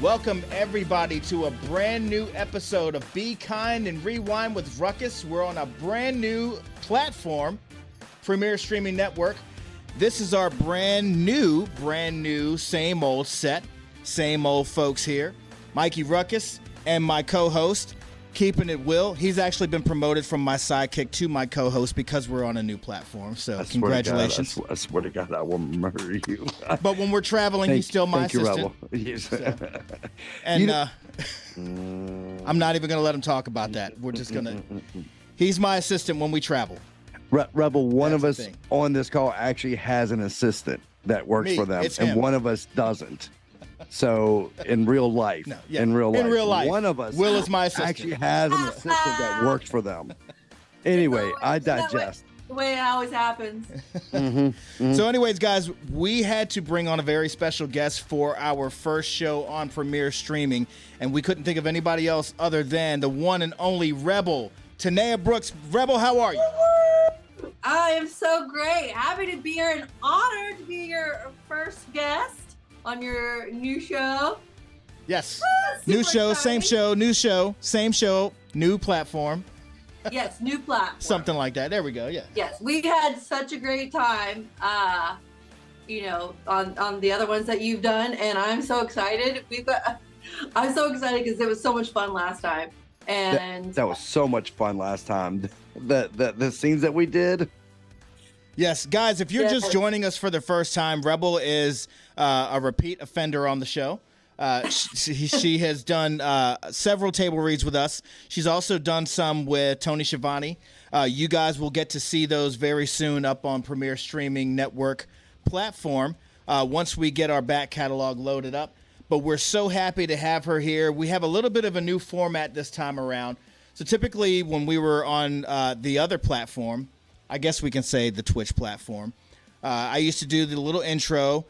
Welcome everybody to a brand new episode of Be Kind and Rewind with Ruckus. We're on a brand new platform, Premier Streaming Network. This is our brand new, same old set, same old folks here. Mikey Ruckus and my co-host, Keeping It Will. He's actually been promoted from my sidekick to my co-host because we're on a new platform. So congratulations. I swear to God, I will murder you. But when we're traveling, he's still my assistant. So, and I'm not even going to let him talk about that. We're just going to... He's my assistant when we travel. Rebel, one of us on this call actually has an assistant that works for them, and one of us doesn't. So in real life, in real life, one of us, Will is my assistant, actually has an assistant that works for them. Anyway, I digest. The way it always happens. So anyways, guys, we had to bring on a very special guest for our first show on Premier Streaming, and we couldn't think of anybody else other than the one and only Rebel, TANEA Brooks. Rebel, how are you? I am so great. Happy to be here and honored to be your first guest on your new show. Yes. New show, exciting. same show, new platform. Yes, new platform. Something like that. There we go. Yeah. Yes, we had such a great time, on the other ones that you've done, and I'm so excited. I'm so excited because it was so much fun last time. And that was so much fun last time. The scenes that we did. Yes, guys, if you're just joining us for the first time, Rebel is a repeat offender on the show. She has done several table reads with us. She's also done some with Tony Schiavone. You guys will get to see those very soon up on Premier Streaming Network platform once we get our back catalog loaded up. But we're so happy to have her here. We have a little bit of a new format this time around. So typically when we were on the other platform, I guess we can say the Twitch platform, I used to do the little intro.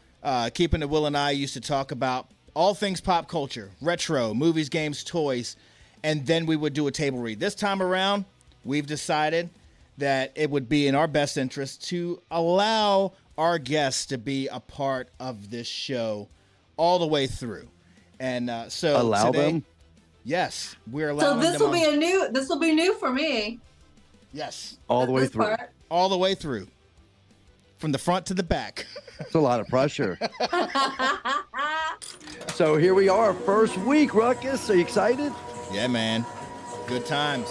Keeping It Will and I used to talk about all things pop culture, retro, movies, games, toys, and then we would do a table read. This time around, we've decided that it would be in our best interest to allow our guests to be a part of this show all the way through. And so allow today, them? Yes, we're allowing them. So this will be new for me. Yes. All the way through. Part. All the way through. From the front to the back. It's a lot of pressure. So here we are, first week, Ruckus. Are you excited? Yeah, man. Good times.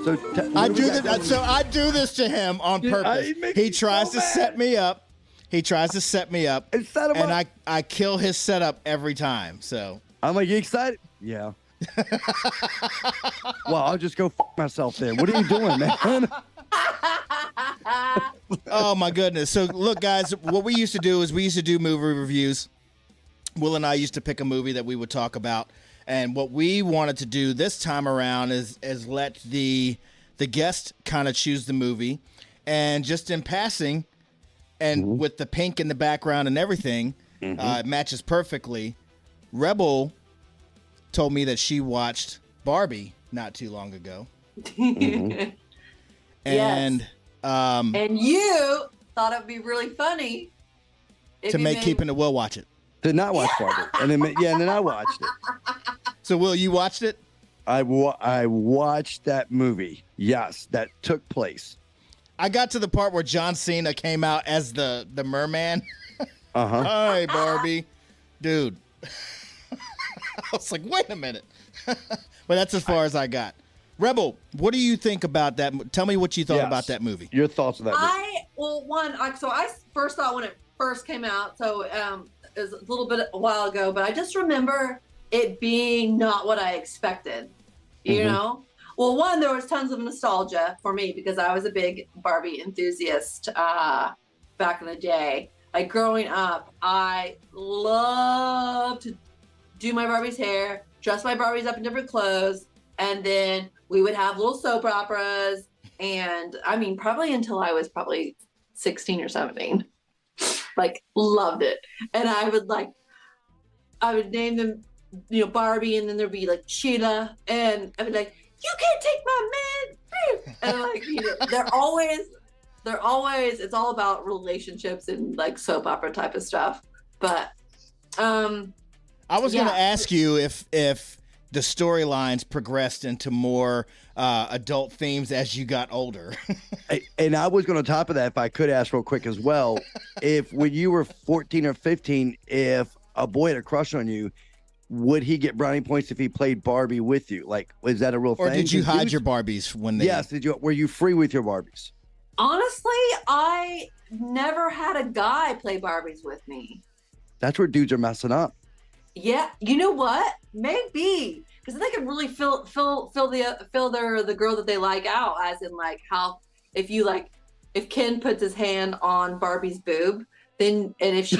So I do this to him on purpose. He tries to set me up. And I kill his setup every time. So I'm like, you excited? Yeah. Well, I'll just go myself then. What are you doing, man? Oh my goodness. So look, guys, what we used to do is we used to do movie reviews. Will and I used to pick a movie that we would talk about. And what we wanted to do this time around is let the guest kind of choose the movie. And just in passing, and with the pink in the background and everything, it matches perfectly. Rebel told me that she watched Barbie not too long ago. And and you thought it would be really funny to make Keeping It Will watch it. Did not watch Barbie. And then I watched it. So Will, you watched it? I watched that movie. Yes, that took place. I got to the part where John Cena came out as the merman. Hi, Barbie. Dude. I was like, wait a minute. But that's as far as I got. Rebel, what do you think about that? Tell me what you thought about that movie. Your thoughts on that movie. I first thought when it first came out, so it was a while ago, but I just remember it being not what I expected, you know? Well, one, there was tons of nostalgia for me because I was a big Barbie enthusiast back in the day. Like growing up, I loved to do my Barbie's hair, dress my Barbies up in different clothes, and then we would have little soap operas. And I mean, probably until I was probably 16 or 17, like loved it. And I would name them, Barbie, and then there'd be like Sheila, and I'd be like, you can't take my man. And like, they're always, it's all about relationships and like soap opera type of stuff. But I was going to ask you if the storylines progressed into more adult themes as you got older. And I was going to top of that, if I could ask real quick as well, if when you were 14 or 15, if a boy had a crush on you, would he get brownie points if he played Barbie with you? Like, was that a real thing? Or did you hide your Barbies when they... Yes, were you free with your Barbies? Honestly, I never had a guy play Barbies with me. That's where dudes are messing up. Yeah, you know what? Maybe because they can really fill the girl that they like out, as in like how if Ken puts his hand on Barbie's boob, then and if she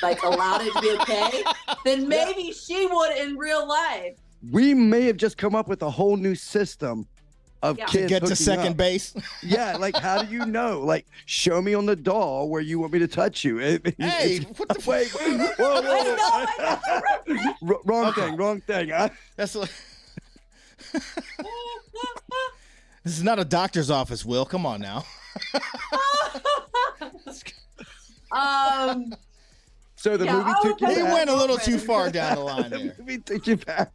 like allowed it to be okay, then maybe she would in real life. We may have just come up with a whole new system of kids to get to second base. Yeah, like how do you know? Like, show me on the doll where you want me to touch you. Hey, what the wait, whoa. Wrong thing. That's like... This is not a doctor's office, Will. Come on now. So the movie took you back. He went a little too far down the line there. The movie took you back.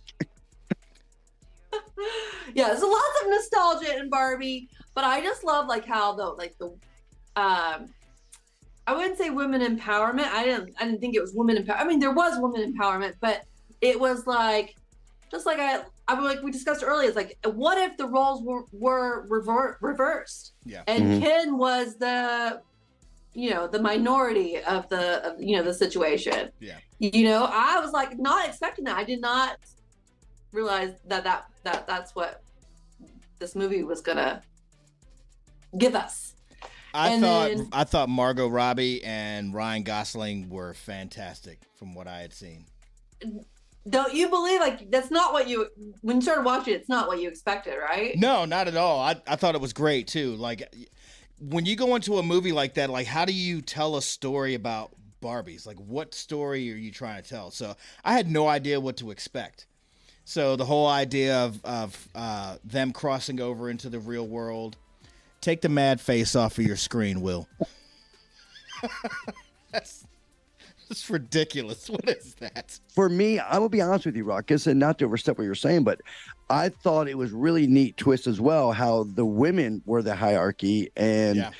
Yeah, there's lots of nostalgia in Barbie, but I just love like how I wouldn't say women empowerment. I didn't think it was women empowerment. I mean, there was women empowerment, but it was like just like like we discussed earlier. It's like, what if the roles were reversed? Yeah, and Ken was the minority of the situation. Yeah, I was like not expecting that. I did not realize that's what this movie was gonna give us. I thought Margot Robbie and Ryan Gosling were fantastic from what I had seen. Don't you believe that's not what when you started watching it's not what you expected, right? No, not at all. I thought it was great too. Like when you go into a movie like that, like how do you tell a story about Barbies? Like what story are you trying to tell? So I had no idea what to expect. So the whole idea of them crossing over into the real world, take the mad face off of your screen, Will. That's ridiculous. What is that? For me, I will be honest with you, Ruckus, and not to overstep what you're saying, but I thought it was really neat twist as well, how the women were the hierarchy and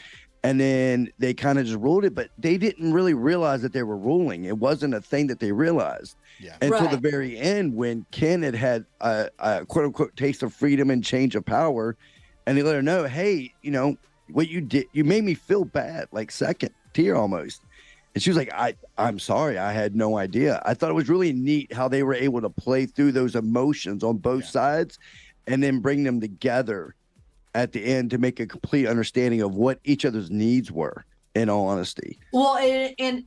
then they kind of just ruled it, but they didn't really realize that they were ruling. It wasn't a thing that they realized. Yeah. Until the very end when Ken had a quote unquote taste of freedom and change of power. And he let her know, hey, what you did, you made me feel bad, like second tier almost. And she was like, I'm sorry. I had no idea. I thought it was really neat how they were able to play through those emotions on both sides and then bring them together at the end to make a complete understanding of what each other's needs were, in all honesty. Well, and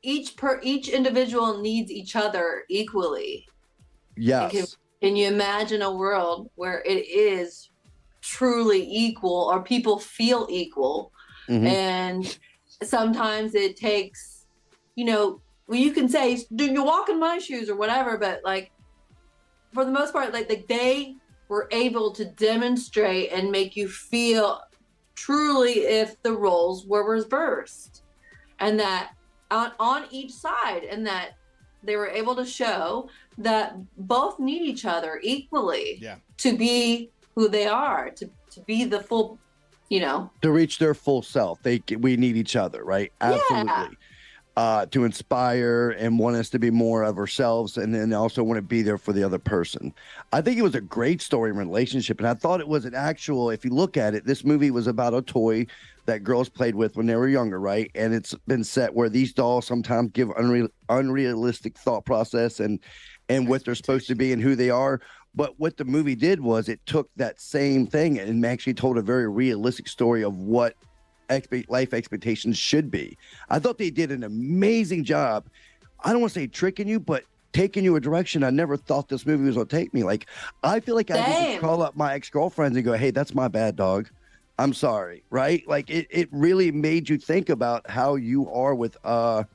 each individual needs each other equally. Yes. Can you imagine a world where it is truly equal or people feel equal? Mm-hmm. And sometimes it takes, you can say, do you walk in my shoes or whatever, but like for the most part, like they were able to demonstrate and make you feel truly if the roles were reversed and that on each side, and that they were able to show that both need each other equally to be who they are, to be the full, to reach their full self. We need each other, right? Absolutely. To inspire and want us to be more of ourselves, and then also want to be there for the other person. I think it was a great story and relationship, and I thought it was an actual, if you look at it, this movie was about a toy that girls played with when they were younger, right? And it's been set where these dolls sometimes give unrealistic thought process and what they're supposed to be and who they are. But what the movie did was it took that same thing and actually told a very realistic story of what life expectations should be. I thought they did an amazing job. I don't want to say tricking you, but taking you a direction I never thought this movie was going to take me. Like, I feel like I could call up my ex-girlfriends and go, hey, that's my bad, dog. I'm sorry, right? Like, it really made you think about how you are with the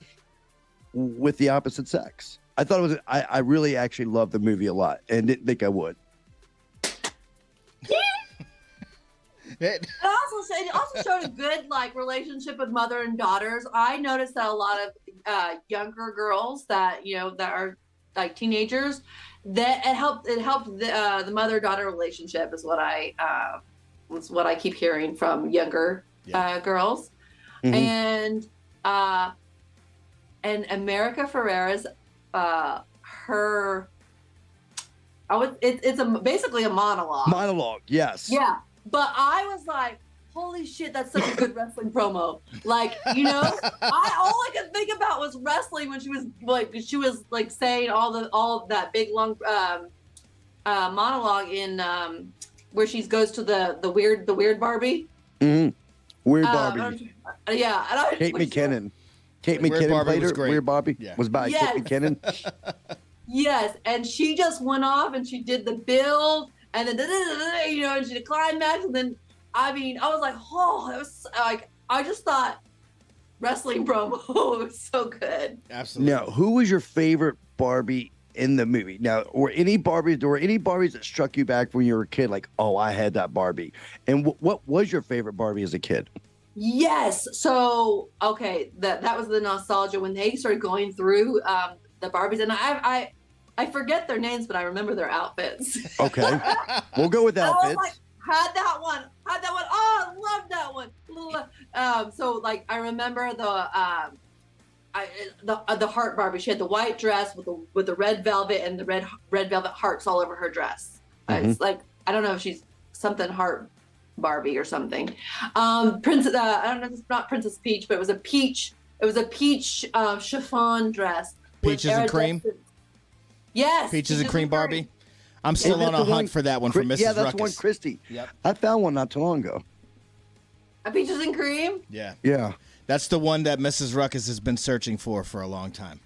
opposite sex. I thought it was, I really actually loved the movie a lot and didn't think I would. It also showed a good relationship with mother and daughters. I noticed that a lot of younger girls that that are like teenagers. That it helped the mother-daughter relationship is what I keep hearing from younger girls. And America Ferrera's it's basically a monologue. Yes. Yeah, but I was like, holy shit, that's such a good wrestling promo. Like, all I could think about was wrestling when she was like saying all of that big long monologue in where she goes to the weird Barbie. Weird Barbie. Yeah, and Kate McKinnon. Kate McKinnon played her. Weird Barbie was by Kate McKinnon. Yes, and she just went off and she did the build and then and she did climax, and then I was like, oh, it was like I just thought wrestling promo was so good. Absolutely. Now, who was your favorite Barbie in the movie? Now, were any Barbies that struck you back when you were a kid? Like, oh, I had that Barbie. And what was your favorite Barbie as a kid? Yes. So, okay, that was the nostalgia when they started going through the Barbies, and I forget their names, but I remember their outfits. Okay, we'll go with outfits. I was like, had that one. Oh, I love that one. So like I remember the heart Barbie. She had the white dress with the red velvet and the red velvet hearts all over her dress. It's like, I don't know if she's something heart Barbie or something. Princess, I don't know if it's not Princess Peach, but it was a peach. It was a peach chiffon dress. Peaches and cream. Yes. Peaches and cream Barbie. I'm still on a hunt for that one from Mrs. Yeah, that's Ruckus. one, Christy. Yep. I found one not too long ago. A peaches and cream? Yeah. Yeah. That's the one that Mrs. Ruckus has been searching for a long time.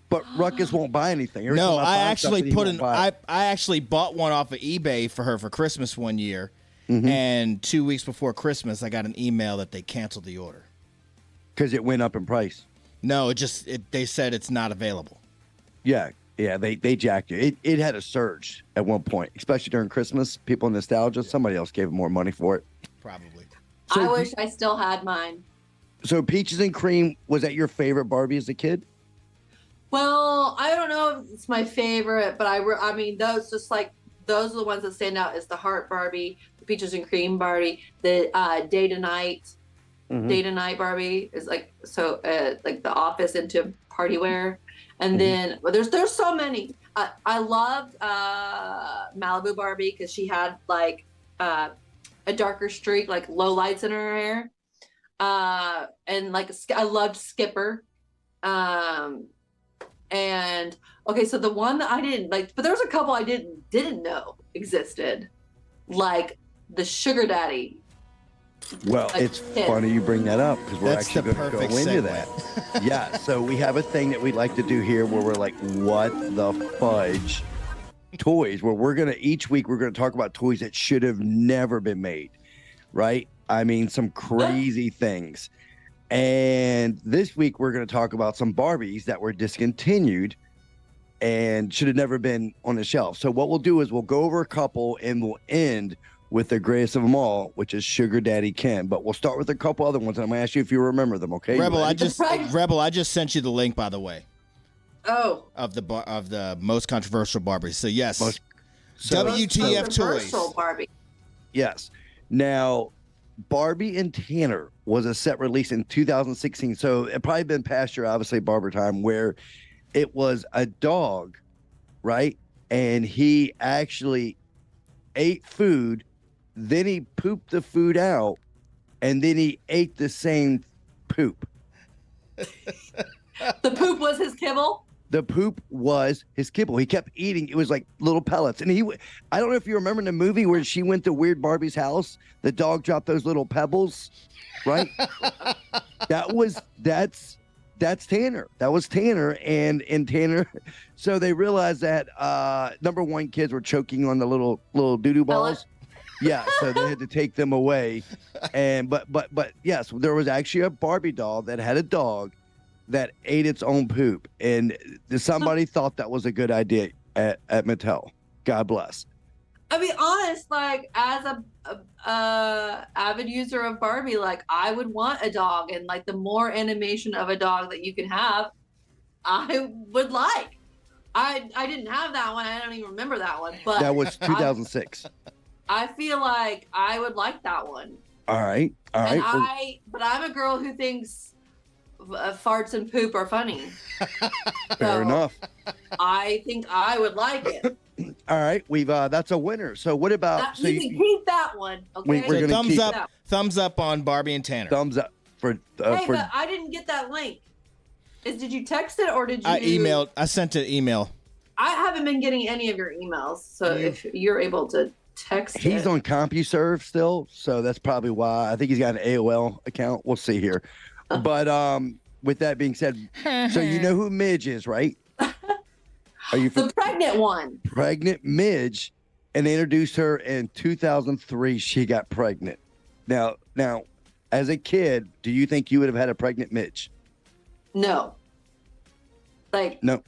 But Ruckus won't buy anything. Every No, time I find actually something, I actually bought one off of eBay for her for Christmas one year, and 2 weeks before Christmas, I got an email that they canceled the order. Because it went up in price. No, they said it's not available. Yeah. Yeah, they jacked you. It had a surge at one point, especially during Christmas. People nostalgia. Somebody else gave them more money for it. Probably. I wish I still had mine. So Peaches and Cream, was that your favorite Barbie as a kid? Well, I don't know if it's my favorite, but I mean, those are the ones that stand out. Is the Heart Barbie, the Peaches and Cream Barbie, the Day to Night Barbie is like like the Office into party wear. And then there's so many. I loved Malibu Barbie because she had like a darker streak, like low lights in her hair. And like I loved Skipper. And okay, so the one that I didn't like, but there was a couple I didn't know existed, like the Sugar Daddy. Well, it's funny you bring that up because we're actually going to go into that. Yeah, so we have a thing that we like to do here where we're like, what the fudge? Toys, where each week we're going to talk about toys that should have never been made, right? I mean, some crazy things. And this week we're going to talk about some Barbies that were discontinued and should have never been on the shelf. So what we'll do is we'll go over a couple and we'll end with the greatest of them all, which is Sugar Daddy Ken. But we'll start with a couple other ones, and I'm going to ask you if you remember them, okay? Rebel, I just sent you the link, by the way. Oh. Of the most controversial Barbies. So, yes. WTF Toys. Barbie. Yes. Now, Barbie and Tanner was a set release in 2016. So, it probably been past your, obviously, Barber time, where it was a dog, right? And he actually ate food. Then he pooped the food out, and then he ate the same poop. The poop was his kibble? The poop was his kibble. He kept eating. It was like little pellets. And I don't know if you remember in the movie where she went to Weird Barbie's house, the dog dropped those little pebbles, right? That's Tanner. That was Tanner. And Tanner, so they realized that number one, kids were choking on the little doo-doo balls. Yeah, so they had to take them away. And but yes, there was actually a Barbie doll that had a dog that ate its own poop, and somebody thought that was a good idea at Mattel. God bless. I'll be honest, like as a avid user of Barbie, like I would want a dog, and like the more animation of a dog that you can have, I would like. I didn't have that one. I don't even remember that one. But That was 2006. I feel like I would like that one. All right. But I'm a girl who thinks farts and poop are funny. Fair enough. I think I would like it. All right, we've that's a winner. So what about? You can keep that one. Okay. We're gonna thumbs up on Barbie and Tanner. Thumbs up for. Hey, but I didn't get that link. Did you text it or did you? I sent an email. I haven't been getting any of your emails, so if you're able to text He's on CompuServe still, so that's probably why. I think he's got an AOL account. We'll see here. But with that being said, so you know who Midge is, right? Are you the pregnant one? Pregnant Midge, and they introduced her in 2003. She got pregnant. Now, as a kid, do you think you would have had a pregnant Midge? No. No.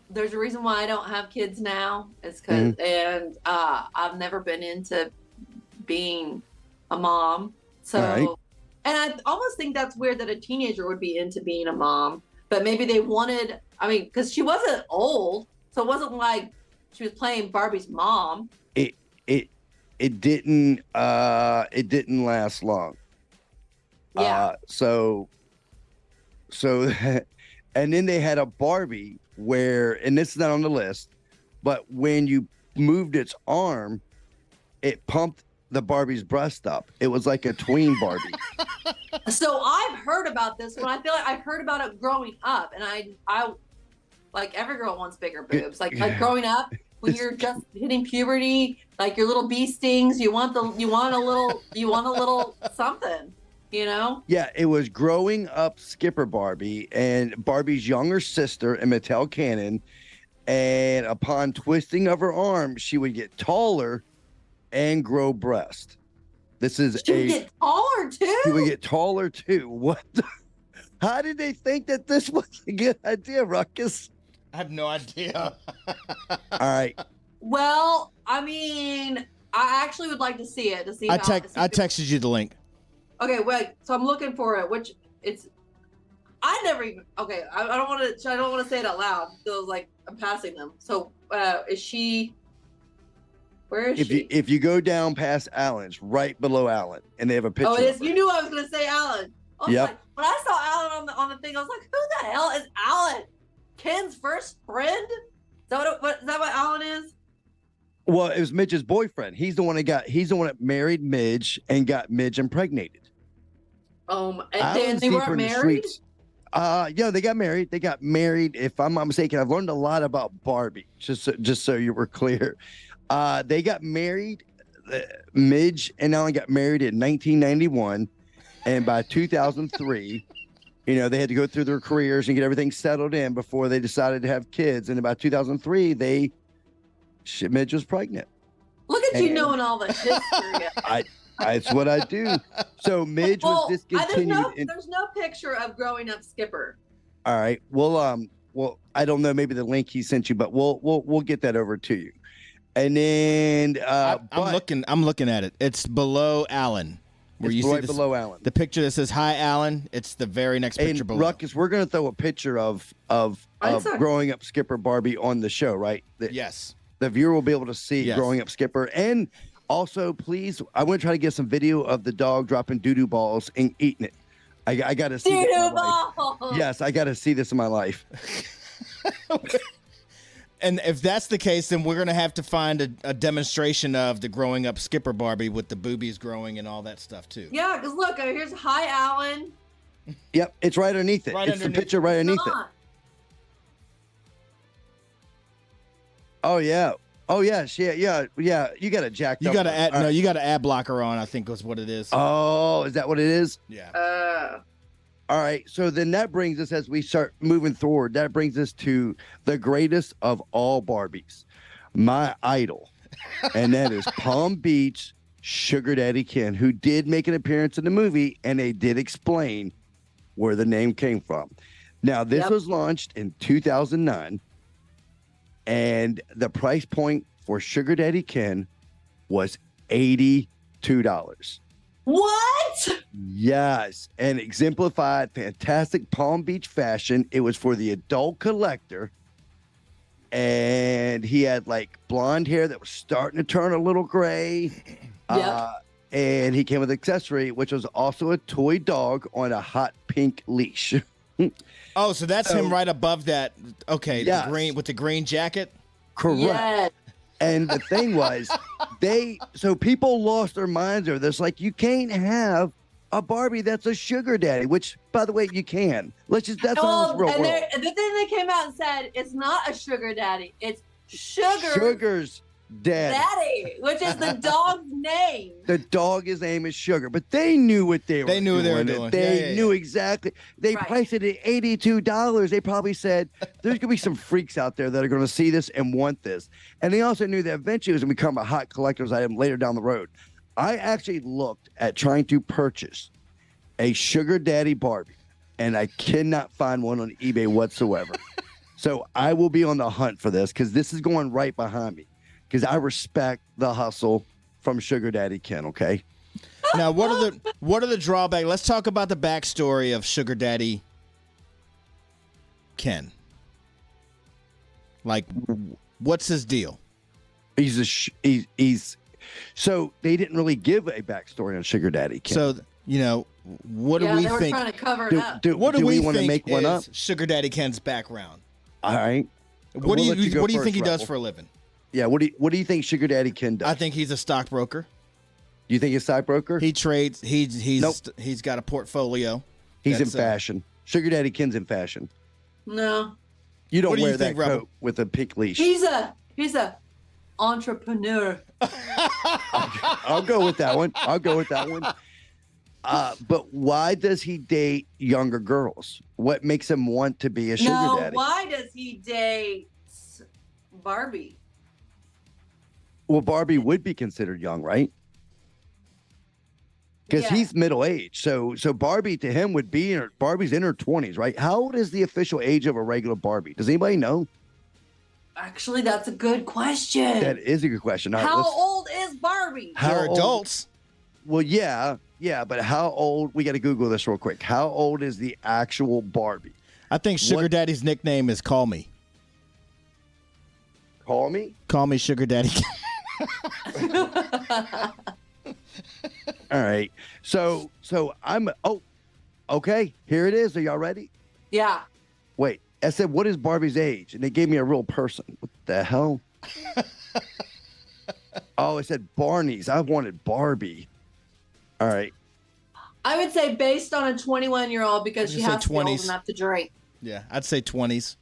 There's a reason why I don't have kids now. It's because I've never been into being a mom. So, right. And I almost think that's weird that a teenager would be into being a mom, but maybe they wanted, because she wasn't old, so it wasn't like she was playing Barbie's mom. It didn't last long. Yeah. So and then they had a Barbie where, and this is not on the list, but when you moved its arm, it pumped the Barbie's breast up. It was like a tween Barbie. So I've heard about this one. I feel like I've heard about it growing up, and I like every girl wants bigger boobs. Like growing up, when you're just hitting puberty, like your little bee stings, you want a little something, you know? Yeah, it was growing up Skipper Barbie and Barbie's younger sister and Mattel Cannon. And upon twisting of her arm, she would get taller and grow breast. She would get taller too? She would get taller too. What? How did they think that this was a good idea, Ruckus? I have no idea. All right. Well, I actually would like to see it. I texted you the link. Okay, wait. So I'm looking for it. I never even. Okay, I don't want to say it out loud. So like I'm passing them. So is she? Where is she? If you go down past Alan's, right below Alan, and they have a picture. Oh, it is. You knew I was going to say Alan. Yep. When I saw Alan on the thing, I was like, "Who the hell is Alan? Ken's first friend? Is that what Alan is?" Well, it was Midge's boyfriend. He's the one that married Midge and got Midge impregnated. And then they weren't married? Yeah, they got married. If I'm not mistaken, I've learned a lot about Barbie, just so you were clear. They got married. Midge and Alan got married in 1991, and by 2003, they had to go through their careers and get everything settled in before they decided to have kids. And about 2003, Midge was pregnant. Look at you knowing all the history. It's what I do. So Midge was discontinued. There's no picture of growing up Skipper. All right. Well, I don't know. Maybe the link he sent you, but we'll get that over to you. And then I'm looking at it. It's below Alan. Below Alan. The picture that says "Hi, Alan." It's the very next picture below. Ruckus, we're gonna throw a picture of growing up Skipper Barbie on the show, right? Yes. The viewer will be able to see growing up Skipper. And also, please, I want to try to get some video of the dog dropping doo-doo balls and eating it. I got to see doo-doo balls. Yes, I got to see this in my life. And if that's the case, then we're going to have to find a demonstration of the growing up Skipper Barbie with the boobies growing and all that stuff, too. Yeah, because look, here's "Hi, Alan." Yep, it's right underneath it. It's the picture right underneath it. Oh, yeah. Oh, yeah. Yeah. You got it jacked up. You got an ad blocker on, I think was what it is. Oh, is that what it is? Yeah. All right, so then that brings us, as we start moving forward, that brings us to the greatest of all Barbies, my idol, and that is Palm Beach Sugar Daddy Ken, who did make an appearance in the movie, and they did explain where the name came from. Now, this was launched in 2009, and the price point for Sugar Daddy Ken was $82. What? Yes, and exemplified fantastic Palm Beach fashion. It was for the adult collector, and he had like blonde hair that was starting to turn a little gray. And he came with an accessory, which was also a toy dog on a hot pink leash. Oh, so that's him right above that. Okay, Yes. the green with the green jacket. Correct. Yes. And the thing was, so people lost their minds over this. Like, you can't have a Barbie that's a sugar daddy, which, by the way, you can. That's on this real world. And the thing they came out and said, it's not a sugar daddy. It's Sugar's daddy, which is the dog's name. The dog's name is Sugar, but they knew what they were doing. They knew what they were doing. They knew exactly. They Right. priced it at $82. They probably said, there's going to be some freaks out there that are going to see this and want this. And they also knew that eventually it was going to become a hot collector's item later down the road. I actually looked at trying to purchase a sugar daddy Barbie, and I cannot find one on eBay whatsoever. So I will be on the hunt for this because this is going right behind me. Because I respect the hustle from Sugar Daddy Ken, okay? Now, what are the drawbacks? Let's talk about the backstory of Sugar Daddy Ken. Like, what's his deal? He's so they didn't really give a backstory on Sugar Daddy Ken. So, what do we they were think? trying to cover it up. What do we want to think make one up? is Sugar Daddy Ken's background? All right. What do you go think first, he does Rebel. for a living? Yeah, what do you think Sugar Daddy Ken does? I think he's a stockbroker. You think he's a stockbroker? He trades. He's Nope. He's got a portfolio. He's in That's, fashion. Sugar Daddy Ken's in fashion. No. You don't What do you wear that think, Rebel? coat with a pink leash. He's a entrepreneur. I'll go with that one. But why does he date younger girls? What makes him want to be a sugar daddy? Why does he date Barbie? Well, Barbie would be considered young, right? Because Yeah. he's middle aged. So Barbie to him would be Barbie's in her 20s, right? How old is the official age of a regular Barbie? Does anybody know? Actually, that's a good question. That is a good question. All right, How let's- old is Barbie? They're old- adults. Well, yeah, but how old? We got to Google this real quick. How old is the actual Barbie? I think Sugar Daddy's nickname is Call Me. Call me. Call me Sugar Daddy. All right. So I'm. Oh, okay. Here it is. Are y'all ready? Yeah. Wait. I said, what is Barbie's age? And they gave me a real person. What the hell? Oh, it said Barney's. I wanted Barbie. All right. I would say based on a 21-year-old because she I'd say has to be old 20s. enough to drink. Yeah, I'd say 20s.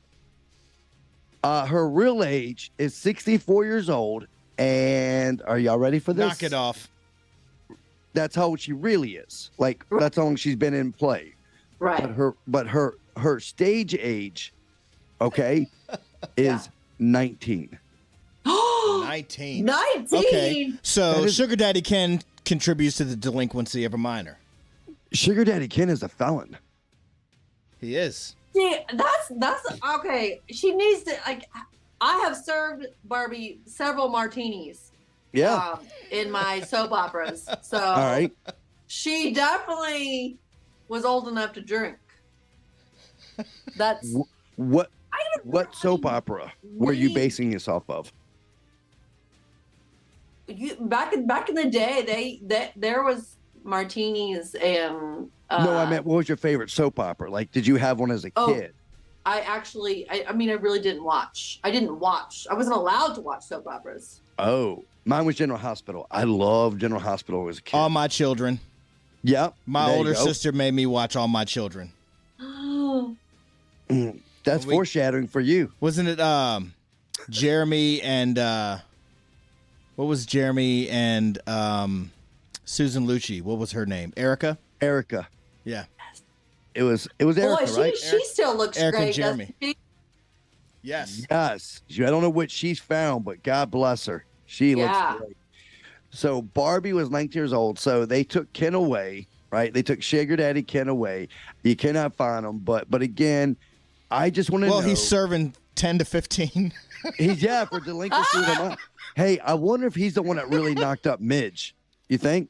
Her real age is 64 years old. And are y'all ready for this? Knock it off. That's how old she really is. Like, that's how long she's been in play. Right. But her stage age, okay, is 19. 19. 19. Okay, so That is- Sugar Daddy Ken contributes to the delinquency of a minor. Sugar Daddy Ken is a felon. He is. See, that's okay. She needs to I have served Barbie several martinis. Yeah. In my soap operas. So All right. she definitely was old enough to drink. That's What I don't what soap opera were you really- basing this off of? back in the day. There was martinis and. No, I meant what was your favorite soap opera? Like, did you have one as a Oh. kid? I really didn't watch. I didn't watch. I wasn't allowed to watch soap operas. Oh, mine was General Hospital. I loved General Hospital as a kid. All My Children. Yep. My there you older go. sister made me watch All My Children. That's We- foreshadowing for you. Wasn't it Jeremy and what was Jeremy and Susan Lucci? What was her name? Erica? Erica. Yeah. It was Erica, Boy, right? she still looks Erica and great. Jeremy. doesn't she? Yes. Yes. I don't know what she's found, but God bless her. She Yeah. looks great. So Barbie was 19 years old. So they took Ken away, right? They took Sugar Daddy Ken away. You cannot find him. But again, I just want to know. Well, he's serving 10 to 15. He's for delinquency of the month. Hey, I wonder if he's the one that really knocked up Midge. You think?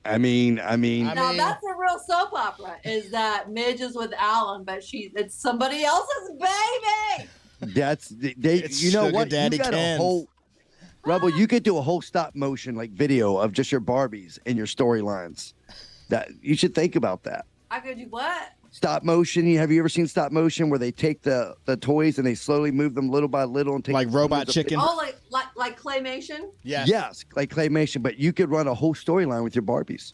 I mean, Now that's a real soap opera. Is that Midge is with Alan, but it's somebody else's baby. that's It's you know Sugar what? Daddy You got Ken's. a whole Rebel. You could do a whole stop motion like video of just your Barbies and your storylines. That you should think about that. I could do what? Stop motion. Have you ever seen stop motion where they take the toys and they slowly move them little by little and take Like Robot Chicken? Oh, like claymation? Yes. Yes, like claymation. But you could run a whole storyline with your Barbies.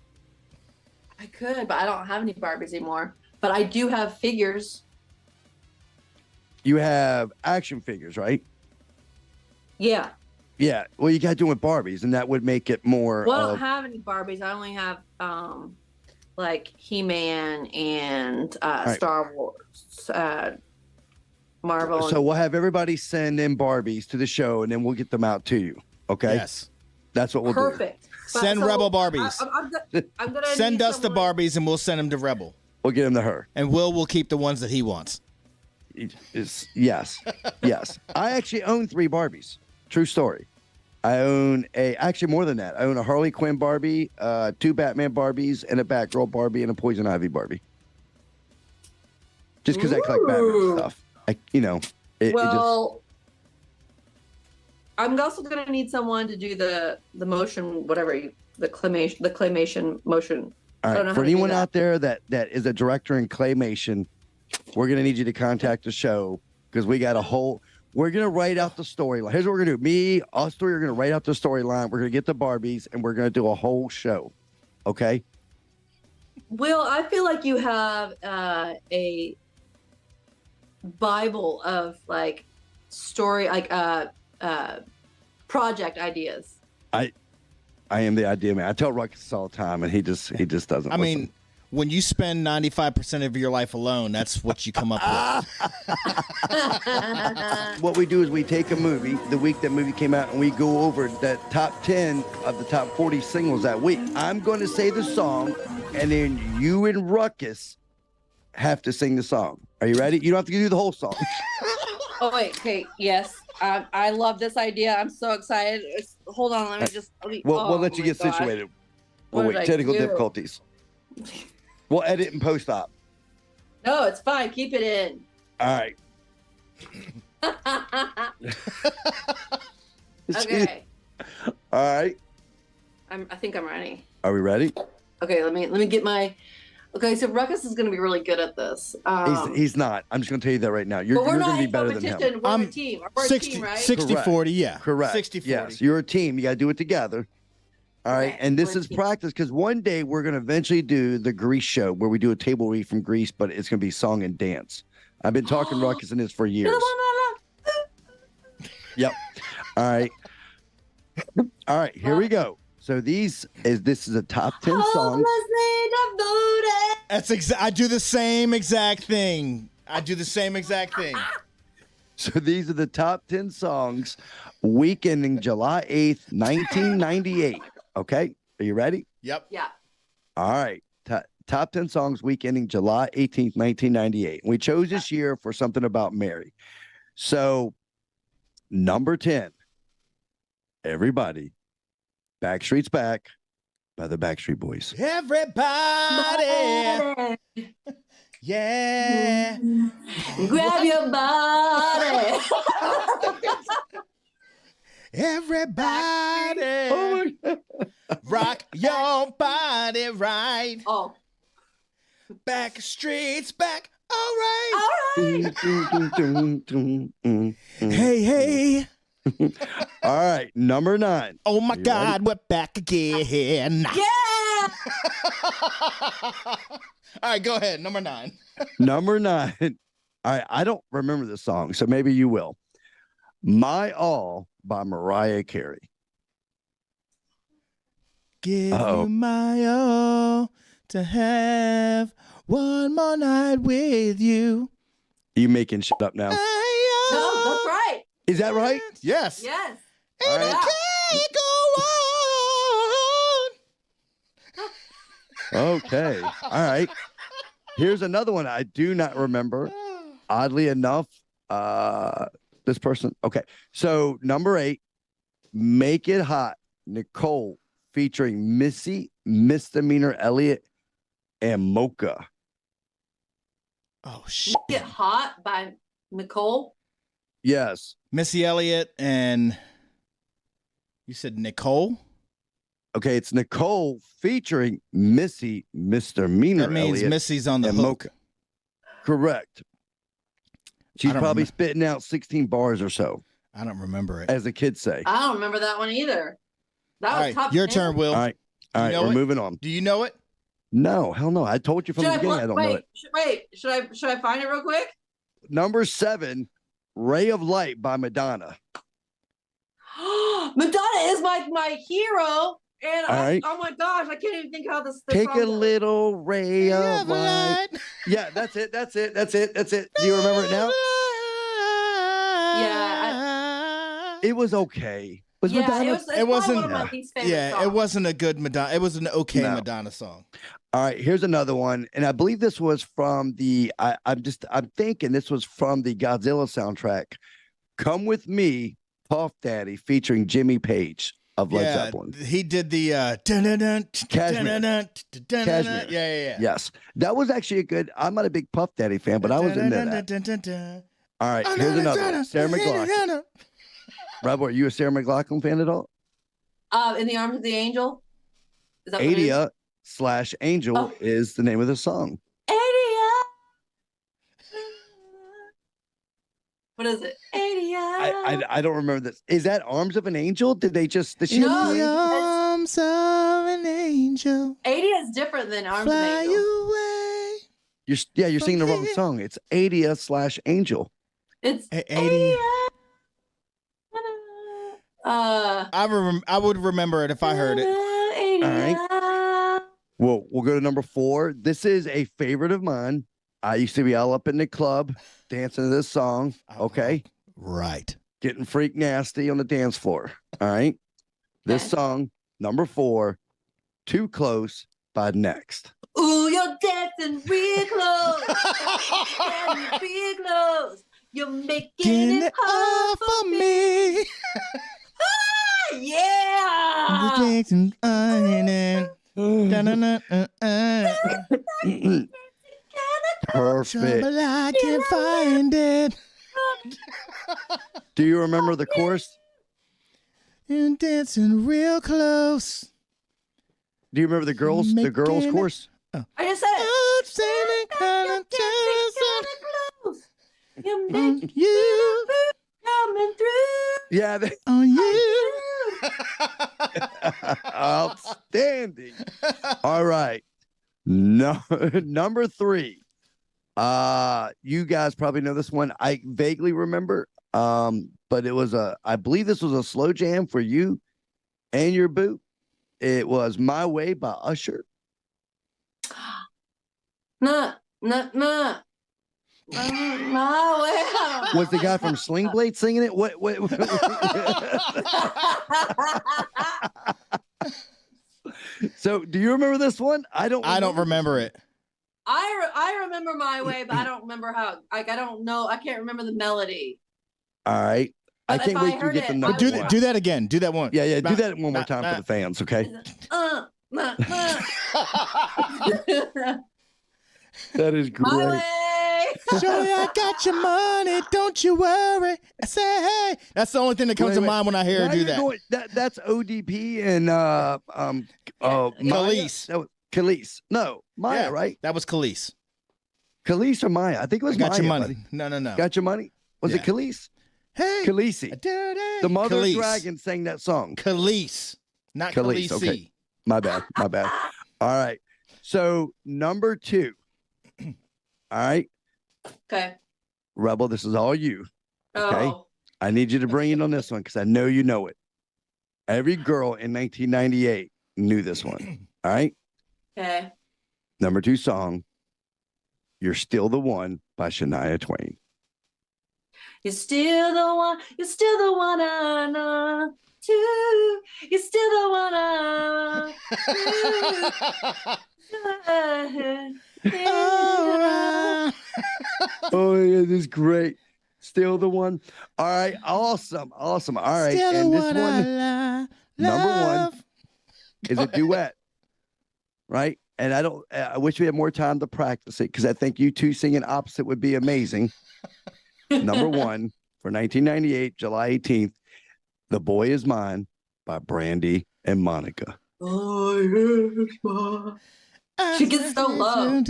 I could, but I don't have any Barbies anymore. But I do have figures. You have action figures, right? Yeah. Yeah. Well, you got to do it with Barbies, and that would make it more. Well, I don't have any Barbies. I only have like He-Man and right. Star Wars, Marvel. So we'll have everybody send in Barbies to the show, and then we'll get them out to you. Okay. Yes. That's what we'll Perfect. Send Rebel Barbies. I'm gonna Send need us the someone- Barbies and we'll send them to Rebel. do. We'll get them to her. And will keep the ones that he wants. Yes. I actually own 3 Barbies. True story. I own actually more than that. I own a Harley Quinn Barbie, 2 Batman Barbies, and a Batgirl Barbie and a Poison Ivy Barbie. Just because I collect Batman stuff. I'm also gonna need someone to do the motion, the claymation motion. All I don't know right. how For to do anyone that. out there that is a director in claymation, we're gonna need you to contact the show because we got a whole. We're gonna write out the storyline. Here's what we're gonna do. Us 3 are gonna write out the storyline. We're gonna get the Barbies and we're gonna do a whole show. Okay. Will, I feel like you have a Bible of like story, like project ideas. I am the idea man. I tell Ruckus all the time, and he just doesn't. I listen. mean, when you spend 95% of your life alone, that's what you come up with. What we do is we take a movie, the week that movie came out, and we go over the top 10 of the top 40 singles that week. I'm going to say the song, and then you and Ruckus have to sing the song. Are you ready? You don't have to do the whole song. Oh wait, okay, yes. I love this idea. I'm so excited. Hold on, let me just. We'll let you get situated. What We'll did wait. I Technical do? difficulties. We'll edit and post-op. No, it's fine. Keep it in. All right. Okay. All right. I think I'm ready. Are we ready? Okay, let me get my. Okay, so Ruckus is going to be really good at this. He's not. I'm just going to tell you that right now. You're but we're going not to be in better than him. competition. We're I'm a team. We're a 60, team, right? 60 Correct. 40, yeah. Correct. 60 40. Yes, you're a team. You got to do it together. All right. Okay, And this we're a is team. practice because one day we're going to eventually do the Grease show where we do a table read from Grease, but it's going to be song and dance. I've been talking to Ruckus in this for years. Yep. All right. All right. Here we go. So this is a top 10 songs. That's I do the same exact thing. So these are the top 10 songs week ending July 8th, 1998. Okay. Are you ready? Yep. Yeah. All right. Top 10 songs week ending July 18th, 1998. We chose this year for something about Mary. So number 10, everybody, Backstreet's Back by the Backstreet Boys. Everybody. Yeah. Grab your body. Everybody. Oh my God. Rock your body right. Oh. Backstreet's back. All right. All right. Hey, hey. All right. Number 9. Oh my You God, we're back again. Yeah. All right, go ahead. Number 9. Number 9. All right. I don't remember the song, so maybe you will. My All by Mariah Carey. Give Uh-oh. you my all to have one more night with you. You making shit up now? No, that's right. Is that right? Yes. Yes. All And right. it can't go on. Okay. All right. Here's another one I do not remember. Oddly enough, this person. Okay. So number 8, Make It Hot, Nicole featuring Missy, Misdemeanor Elliott, and Mocha. Oh shit. Get Hot by Nicole. Yes. Missy Elliott and you said Nicole? Okay, it's Nicole featuring Missy, Misdemeanor That means Elliott, Missy's on the and hook. Mocha. Correct. She's I don't probably remember. spitting out 16 bars or so, I don't remember it. as the kids say. I don't remember that one either. That All was right, top your 10. turn, Will. All right. All You right, know we're it? moving on. Do you know it? No, hell no. I told you from the beginning I don't know it. Wait, should I find it real quick? Number 7, Ray of Light by Madonna. Madonna is my hero. And All right. oh my gosh, I can't even think how this Take song a goes. little ray of light. Yeah, that's it. Do you remember it now? Yeah, It was okay. Was yeah, Madonna? it's It wasn't- one of my least favorite Yeah, songs. it wasn't a good Madonna. It was an okay No. Madonna song. All right, here's another one, and I believe this was from the. I'm thinking this was from the Godzilla soundtrack. Come with me, Puff Daddy, featuring Jimmy Page of Led Zeppelin. He did the dun-dun-dun, Cashmere. dun-dun-dun, dun-dun-dun. Cashmere. Yeah. Yes, that was actually a good. I'm not a big Puff Daddy fan, but I was into that. Dun-dun-dun-dun-dun. All right, here's another one. Sarah McLachlan. Rob, are you a Sarah McLachlan fan at all? In the Arms of the Angel. Is that what it is? Adia/Angel Oh. is the name of the song. Adia. What is it? Adia. I don't remember this. Is that Arms of an Angel? Did they just the In No, the it's- arms of an angel, Adia is different than Arms of fly the Angel. away. You're singing the wrong here. song. It's Adia/Angel. It's Adia. I would remember it if I heard it. Adia. Well, we'll go to number 4. This is a favorite of mine. I used to be all up in the club dancing to this song. Okay. Right. Getting freak nasty on the dance floor. All right. This Okay. song, number 4, Too Close by Next. Ooh, you're dancing real close. Dancing real close. You're making Get it it hard off for of me. me. Yeah. Perfect. But I can't find it. Do you remember the chorus? You're dancing real close. Do you remember the girls' Making it- chorus? I just said it. I'm standing kind of jealous Close. You're of making you, coming through. Yeah, on you. outstanding. All right. No, number 3. You guys probably know this one. I vaguely remember. But it was I believe this was a slow jam for you and your boo. It was My Way by Usher. Nah. My way. Was the guy from Sling Blade singing it? What? So, do you remember this one? I don't remember it. I remember My Way, but I don't remember how. Like I don't know. I can't remember the melody. All right. I But can't if I wait to heard get the it, number I would- one. Do that again. Do that one. Yeah. Do that one more time for the fans, okay? My That is great. way. Shorty, I got your money. Don't you worry. I say, hey. That's the only thing that comes to Wait. mind when I hear her Now do you're that. going- that's ODP and Maya? Khalees. That was Khalees. No, Maya, Yeah. right? That was Khalees. Khalees or Maya? I think it was I got Maya. your money. buddy. No. Got your money? Was it Yeah. Khalees? Hey. Khaleesi. The mother Khalees. dragon sang that song. Khalees. Not Khalees, Khaleesi. okay. My bad. All right. So number 2. All right. Okay. Rebel, this is all you. Okay. Oh. I need you to bring it on this one because I know you know it. Every girl in 1998 knew this one. All right. Okay. Number 2 song, You're Still the One by Shania Twain. You're still the one. You're still the one I know. Too. You're still the one I know. Oh, yeah, this is great. Still the one. All right. Awesome. All right. Still And the this one one, I number 1, is a duet, right? And I wish we had more time to practice it because I think you two singing opposite would be amazing. Number one for 1998, July 18th, "The Boy Is Mine" by Brandy and Monica. She gets so low.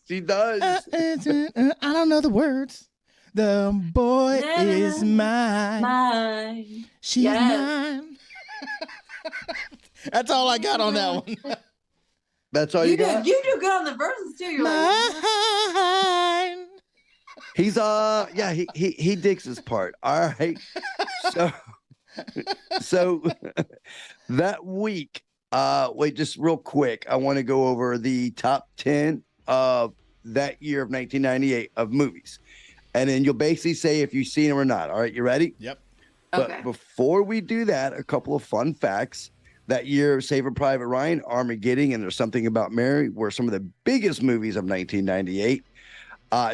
She does. I don't know the words. The boy is mine. She's mine. That's all I got on that one. That's all you got? You do good on the verses too. You're mine. He's he digs his part. All right. So that week, wait, just real quick, I want to go over the top 10 of that year of 1998 of movies. And then you'll basically say if you've seen them or not. All right, you ready? Yep. But before we do that, a couple of fun facts. That year, Saving Private Ryan, Armageddon, and There's Something About Mary were some of the biggest movies of 1998.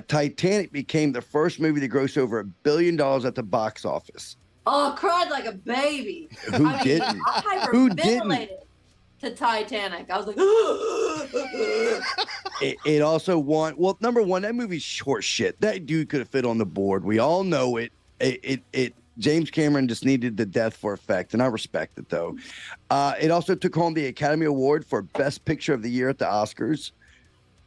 Titanic became the first movie to gross over $1 billion at the box office. Oh, I cried like a baby. Who didn't? I Who hyperventilated to Titanic. I was like, it also won. Well, number one, that movie's short shit. That dude could have fit on the board. We all know it. James Cameron just needed the death for effect, and I respect it, though. It also took home the Academy Award for Best Picture of the Year at the Oscars.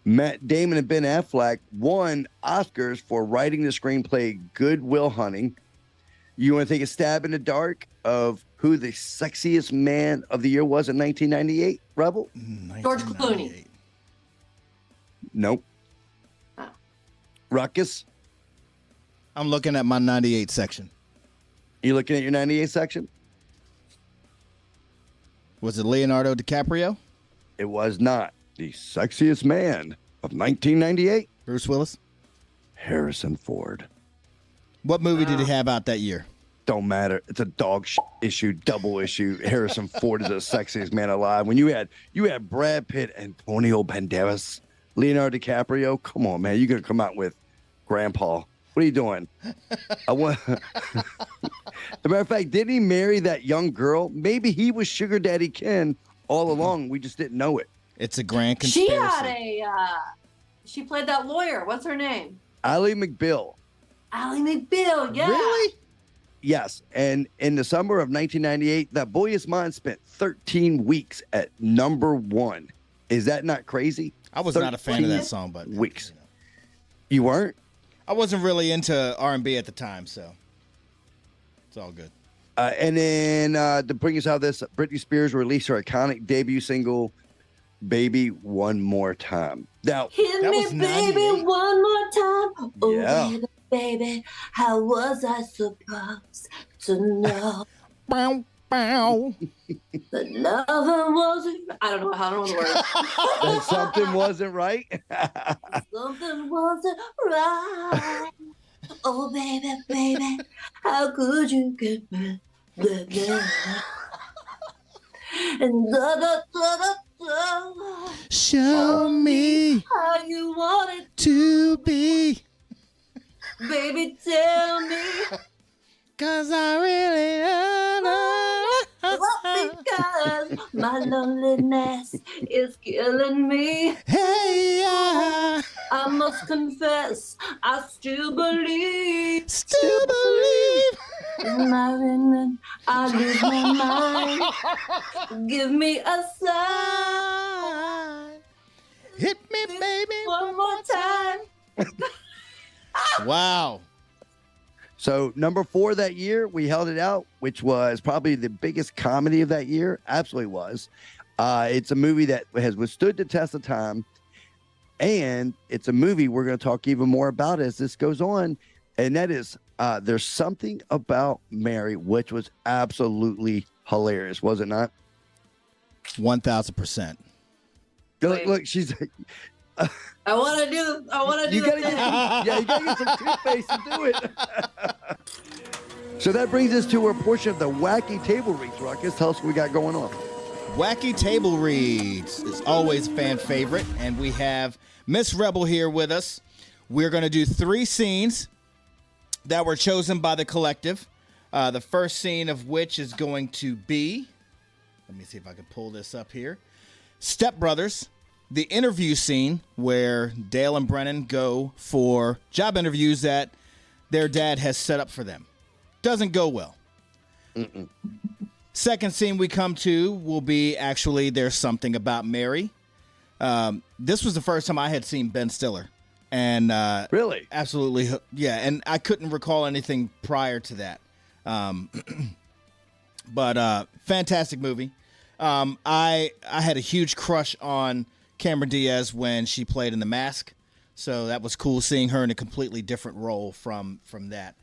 Matt Damon and Ben Affleck won Oscars for writing the screenplay Good Will Hunting. You want to take a stab in the dark of who the sexiest man of the year was in 1998, Rebel? George Clooney. Nope. Oh. Ruckus? I'm looking at my 98 section. You looking at your 98 section? Was it Leonardo DiCaprio? It was not. The sexiest man of 1998? Bruce Willis? Harrison Ford. What movie did he have out that year? Don't matter. It's a dog issue, double issue. Harrison Ford is the sexiest man alive. When you had Brad Pitt, Antonio Banderas, Leonardo DiCaprio, come on, man. You're going to come out with Grandpa. What are you doing? As a matter of fact, didn't he marry that young girl? Maybe he was Sugar Daddy Ken all along. We just didn't know it. It's a grand conspiracy. She played that lawyer. What's her name? Ally McBeal. Ally McBeal, yeah. Really? Yes. And in the summer of 1998, That Boy Is Mine spent 13 weeks at number one. Is that not crazy? I was not a fan of that song, but weeks. You weren't? I wasn't really into R&B at the time, so it's all good. And then to bring us out of this, Britney Spears released her iconic debut single, "Baby One More Time." Now, hit me, baby, one more time. Oh, yeah. baby, how was I supposed to know? Bow, bow. That nothing wasn't. I don't know the words. That something wasn't right. Something wasn't right. Oh, baby, baby, how could you get me? And Show me how you want it to be. Baby, tell me. 'Cause I really Because my loneliness is killing me. Hey, I must confess, I still believe. In my ring, I lose my mind. Give me a sign. Hit me, baby, one more time. Wow. So number 4 that year, we held it out, which was probably the biggest comedy of that year. Absolutely was. It's a movie that has withstood the test of time. And it's a movie we're going to talk even more about as this goes on. And that is There's Something About Mary, which was absolutely hilarious, was it not? 1,000%. Look, she's... I want to do you gotta you gotta get some toothpaste to do it. So that brings us to our portion of the Wacky Table Reads. Ruckus, tell us what we got going on. Wacky Table Reads is always a fan favorite, and we have Miss Rebel here with us. We're going to do 3 scenes that were chosen by the collective. The first scene of which is going to be Let me see if I can pull this up here. Step Brothers, the interview scene where Dale and Brennan go for job interviews that their dad has set up for them. Doesn't go well. Second scene we come to will be actually There's Something About Mary. This was the first time I had seen Ben Stiller. And Really? Absolutely. Yeah. And I couldn't recall anything prior to that. But fantastic movie. I had a huge crush on Cameron Diaz when she played in The Mask. So that was cool seeing her in a completely different role from that.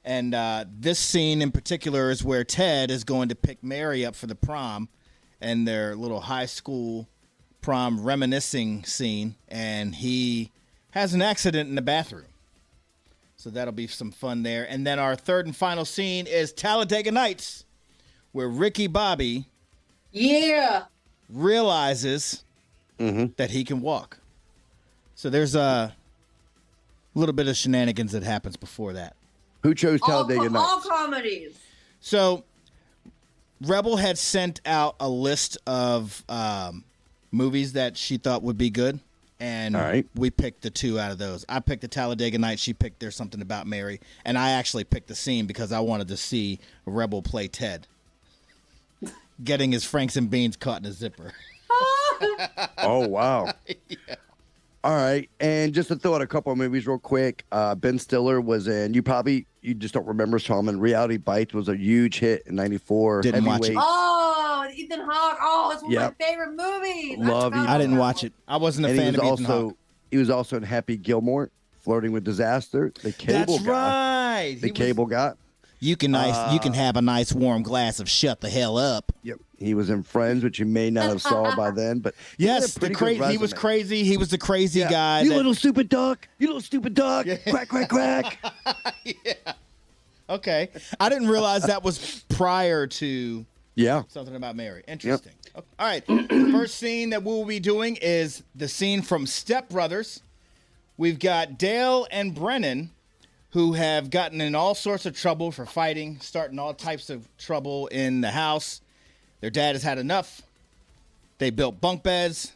And this scene in particular is where Ted is going to pick Mary up for the prom and their little high school prom reminiscing scene. And he has an accident in the bathroom. So that'll be some fun there. And then our third and final scene is Talladega Nights, where Ricky Bobby realizes that he can walk. So there's a little bit of shenanigans that happens before that. Who chose Talladega Nights? All comedies. So Rebel had sent out a list of movies that she thought would be good. And we picked the two out of those. I picked the Talladega Nights. She picked There's Something About Mary. And I actually picked the scene because I wanted to see Rebel play Ted. Getting his Franks and Beans caught in a zipper. Oh, wow. Yeah. All right. And just to throw out a couple of movies real quick, Ben Stiller was in, you just don't remember, Solomon. Reality Bites was a huge hit in 94. Didn't watch it. Oh, Ethan Hawke. Oh, it's one of my favorite movies. Love Ethan. I didn't watch it. I wasn't a fan of Ethan Hawke. He was also in Happy Gilmore, Flirting with Disaster, the cable guy. Right. The cable guy. You can have a nice warm glass of Shut the Hell Up. Yep. He was in Friends, which you may not have saw by then, but yes, he was crazy. He was the crazy guy. You little stupid duck. You little stupid duck. Yeah. Quack, quack, quack. Yeah. Okay. I didn't realize that was prior to Something About Mary. Interesting. Yep. Okay. All right. The first scene that we'll be doing is the scene from Step Brothers. We've got Dale and Brennan, who have gotten in all sorts of trouble for fighting, starting all types of trouble in the house. Their dad has had enough. They built bunk beds.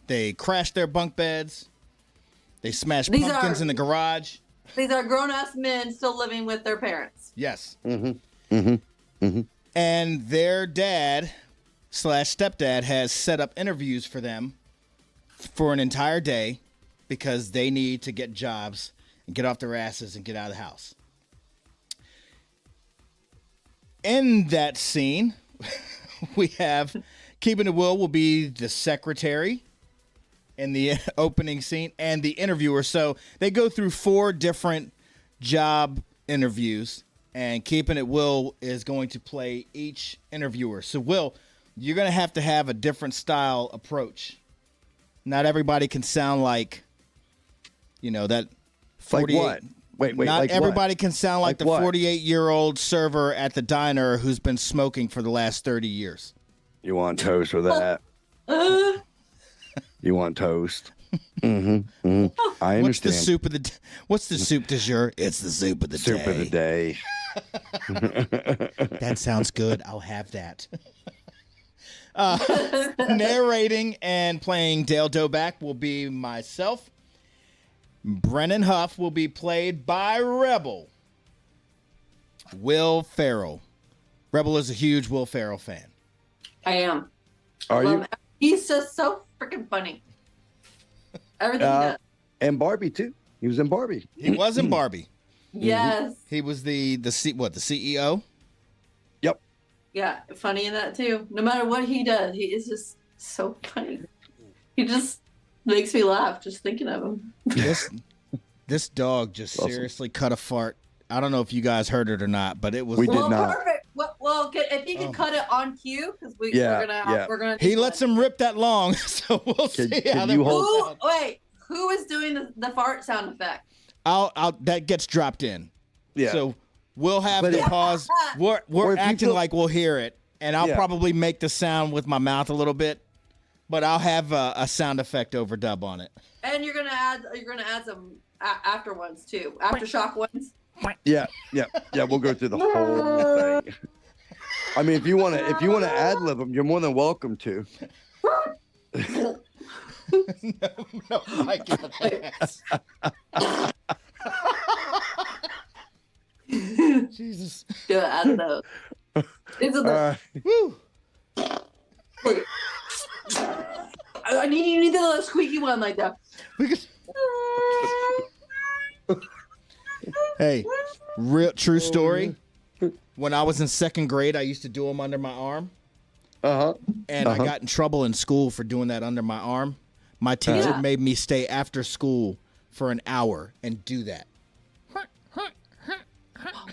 They crashed their bunk beds. They smashed pumpkins in the garage. These are grown-ass men still living with their parents. Yes. And their dad / stepdad has set up interviews for them for an entire day because they need to get jobs and get off their asses and get out of the house. In that scene, we have Keeping It Will be the secretary in the opening scene and the interviewer. So they go through 4 different job interviews, and Keeping It Will is going to play each interviewer. So Will, you're going to have a different style approach. Not everybody can sound like, that 48. Like what? Wait, not like everybody what? can sound like the 48-year-old server at the diner who's been smoking for the last 30 years. You want toast with that? You want toast? I understand. What's the soup du jour? It's the soup of the day. Soup of the day. That sounds good. I'll have that. Narrating and playing Dale Doback will be myself. Brennan Huff will be played by Rebel Will Ferrell. Rebel is a huge Will Ferrell fan. I am. Are you? He's just so freaking funny. Everything he does. And Barbie too. He was in Barbie. He was in Barbie. Yes. He was the CEO? Yep. Yeah, funny in that too. No matter what he does, he is just so funny. He just makes me laugh just thinking of him. This dog just seriously cut a fart. I don't know if you guys heard it or not, but it was. We did not. Perfect. Well, if you can cut it on cue, because we're gonna. He lets him rip that long, so we'll see how that works. Who is doing the fart sound effect? That gets dropped in. Yeah. So we'll have to pause. We're acting like we'll hear it, and I'll probably make the sound with my mouth a little bit, but I'll have a sound effect overdub on it. And you're gonna add some after ones too, aftershock ones. Yeah. We'll go through the whole thing. I mean, if you want to ad lib them, you're more than welcome to. No, I got that. Jesus. Get out of those. These are the, Woo. wait. You need the little squeaky one like that. We could... Hey, real true story. When I was in 2nd grade, I used to do them under my arm. And I got in trouble in school for doing that under my arm. My teacher made me stay after school for an hour and do that.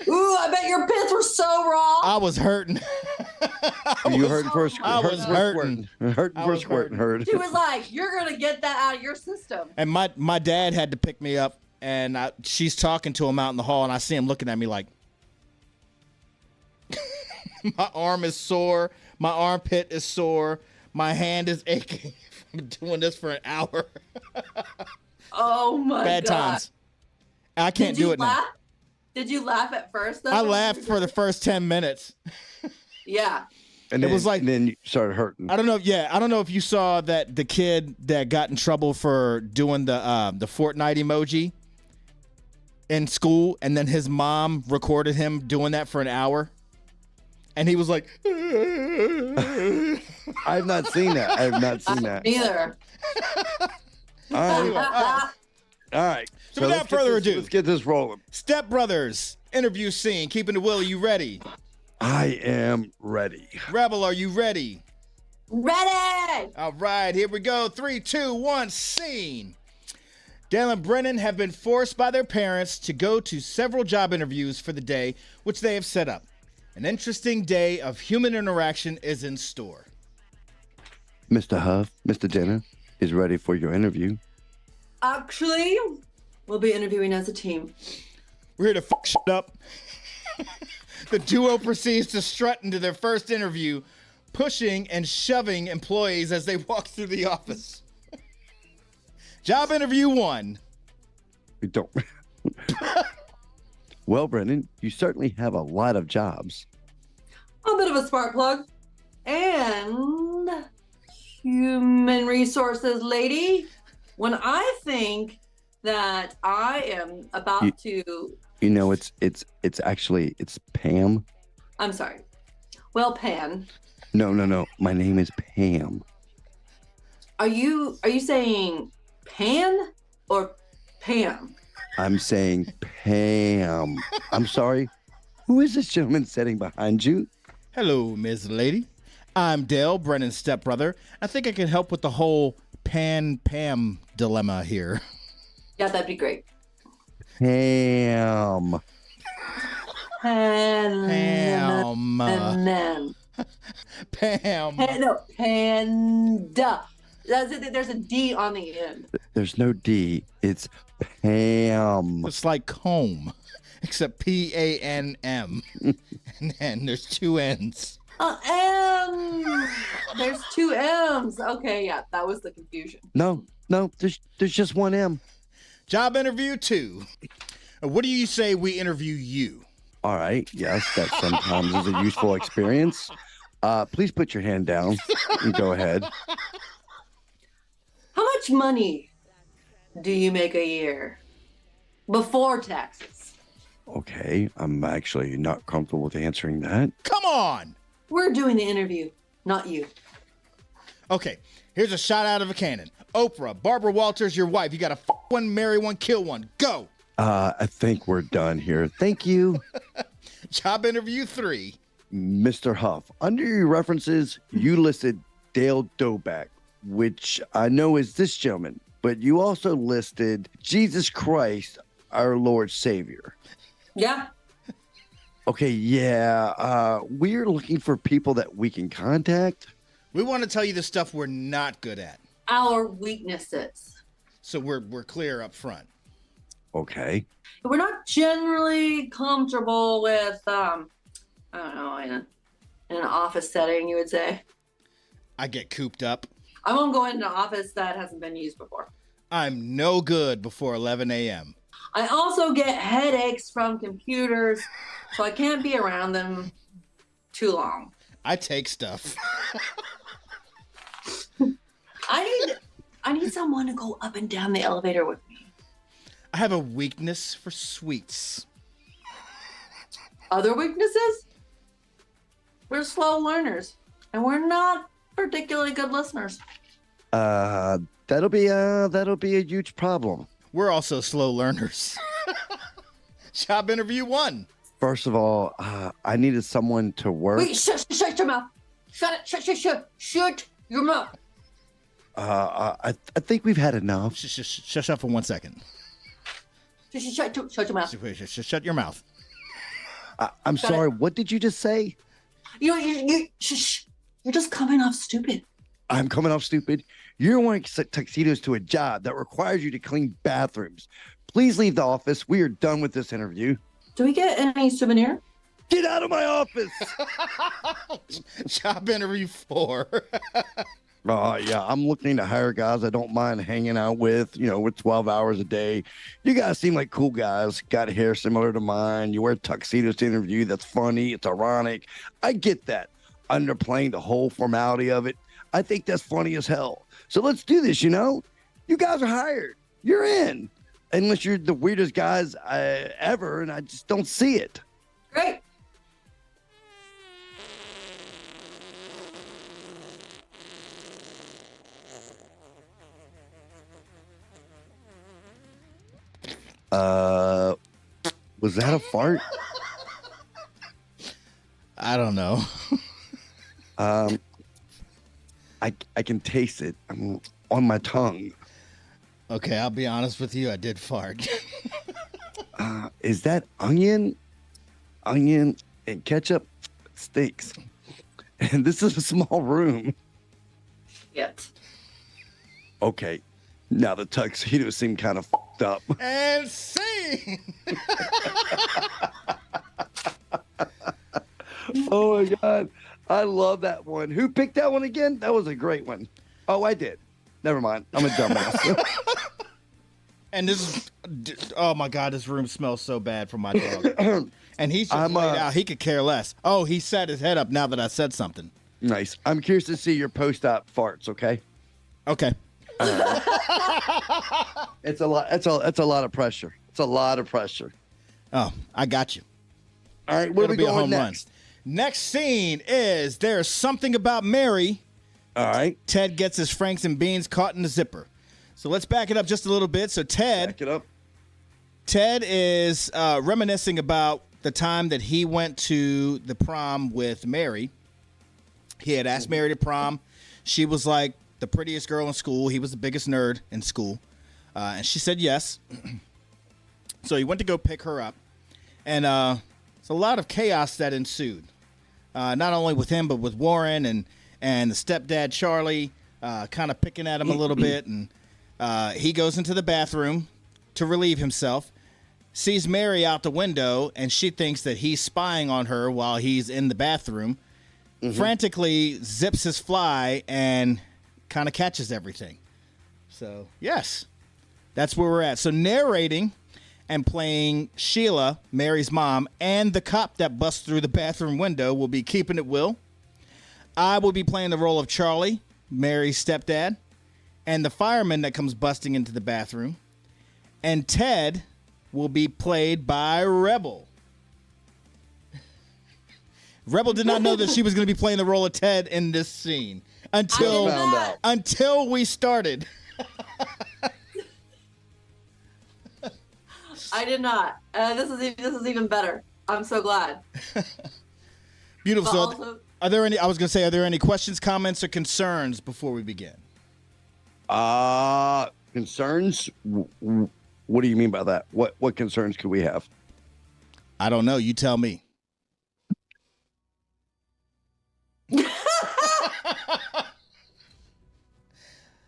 Ooh, I bet your pits were so raw. I was hurting. You heard first. I was hurting. Hurting for squirting. Hurt. She was like, "You're gonna get that out of your system." And my dad had to pick me up, and she's talking to him out in the hall, and I see him looking at me like, my arm is sore, my armpit is sore, my hand is aching from doing this for an hour. Oh my Bad god! times. I can't do it now. Did you laugh at first? Though? I laughed for the first 10 minutes. Yeah. And it was like, then you started hurting. I don't know. Yeah, I don't know if you saw that the kid that got in trouble for doing the Fortnite emoji in school, and then his mom recorded him doing that for an hour, and he was like, I've not seen that. I have not seen that. Neither. All right. So without further ado, let's get this rolling. Step Brothers interview scene. Keeping it Will, are you ready? I am ready. Rebel, are you ready? Ready. All right, here we go. 3, 2, 1, scene. Dale and Brennan have been forced by their parents to go to several job interviews for the day, which they have set up. An interesting day of human interaction is in store. Mr. Huff, Mr. Jenner is ready for your interview. Actually, we'll be interviewing as a team. We're here to fuck shit up. The duo proceeds to strut into their first interview, pushing and shoving employees as they walk through the office. Job interview 1. We don't. Well, Brennan, you certainly have a lot of jobs. A bit of a spark plug. And human resources lady. When I think that I am about to... You know, it's actually Pam. I'm sorry. Well, Pan. No. My name is Pam. Are you saying Pan or Pam? I'm saying Pam. I'm sorry. Who is this gentleman sitting behind you? Hello, Ms. Lady. I'm Dale, Brennan's stepbrother. I think I can help with the whole Pan-Pam dilemma here. Yeah, that'd be great. Pam. Pam. Pam. No, panda. There's a D on the end. There's no D. It's Pam. It's like comb, except P-A-N-M. And then there's 2 N's. M. There's 2 M's. Okay, yeah, that was the confusion. No. There's just 1 M. Job interview 2. What do you say we interview you? All right. Yes, that sometimes is a useful experience. Please put your hand down and go ahead. How much money do you make a year before taxes? Okay, I'm actually not comfortable with answering that. Come on. We're doing the interview, not you. Okay, here's a shot out of a cannon. Oprah, Barbara Walters, your wife. You got to fuck one, marry one, kill one. Go. I think we're done here. Thank you. Job interview 3. Mr. Huff, under your references, you listed Dale Doback, which I know is this gentleman, but you also listed Jesus Christ, our Lord Savior. Yeah. Okay, yeah. We're looking for people that we can contact. We want to tell you the stuff we're not good at. Our weaknesses. So we're clear up front. Okay. We're not generally comfortable with, I don't know, in an office setting, you would say. I get cooped up. I won't go into an office that hasn't been used before. I'm no good before 11 a.m. I also get headaches from computers, so I can't be around them too long. I take stuff. I need someone to go up and down the elevator with me. I have a weakness for sweets. Other weaknesses? We're slow learners, and we're not particularly good listeners. That'll be a huge problem. We're also slow learners. Job interview 1. First of all, I needed someone to work. Wait, shut your mouth. Shut your mouth. I think we've had enough. Shush up for 1 second. Shut your mouth. Shut your mouth. I'm sorry. What did you just say? You're just coming off stupid. I'm coming off stupid. You're wearing tuxedos to a job that requires you to clean bathrooms. Please leave the office. We are done with this interview. Do we get any souvenir? Get out of my office. Job interview 4. Yeah, I'm looking to hire guys I don't mind hanging out with, with 12 hours a day. You guys seem like cool guys, got hair similar to mine. You wear tuxedos to interview. That's funny. It's ironic. I get that. Underplaying the whole formality of it. I think that's funny as hell. So let's do this, You guys are hired. You're in. Unless you're the weirdest guys ever, and I just don't see it. Great. Was that a fart? I don't know. I can taste it. I'm on my tongue. Okay, I'll be honest with you. I did fart. Is that onion? Onion and ketchup? Stinks. And this is a small room. Yet. Okay. Now the tuxedos seem kind of fucked up. And scene. Oh my God. I love that one. Who picked that one again? That was a great one. Oh, I did. Never mind. I'm a dumbass. And this is, oh my God, this room smells so bad from my dog. And he's just laid out. He could care less. Oh, he set his head up now that I said something. Nice. I'm curious to see your post-op farts, okay? Okay. It's a lot. It's a lot of pressure. It's a lot of pressure. Oh, I got you. All right, where It'll are we be a going home next? run. Next scene is There's Something About Mary. All right. Ted gets his Franks and beans caught in the zipper. So let's back it up just a little bit. So Back it up. Ted is reminiscing about the time that he went to the prom with Mary. He had asked Mary to prom. She was like the prettiest girl in school. He was the biggest nerd in school. And she said yes. So he went to go pick her up. And it's a lot of chaos that ensued. Not only with him, but with Warren and the stepdad, Charlie, kind of picking at him a little bit. And he goes into the bathroom to relieve himself, sees Mary out the window, and she thinks that he's spying on her while he's in the bathroom, frantically zips his fly and kind of catches everything. So, yes, that's where we're at. So narrating and playing Sheila, Mary's mom, and the cop that busts through the bathroom window will be Keeping It Will. I will be playing the role of Charlie, Mary's stepdad, and the fireman that comes busting into the bathroom. And Ted will be played by Rebel. Rebel did not know that she was going to be playing the role of Ted in this scene until we started. I did not. This is even better. I'm so glad. Beautiful. So, Also, are there any? I was going to say, are there any questions, comments, or concerns before we begin? Concerns? What do you mean by that? What concerns could we have? I don't know. You tell me.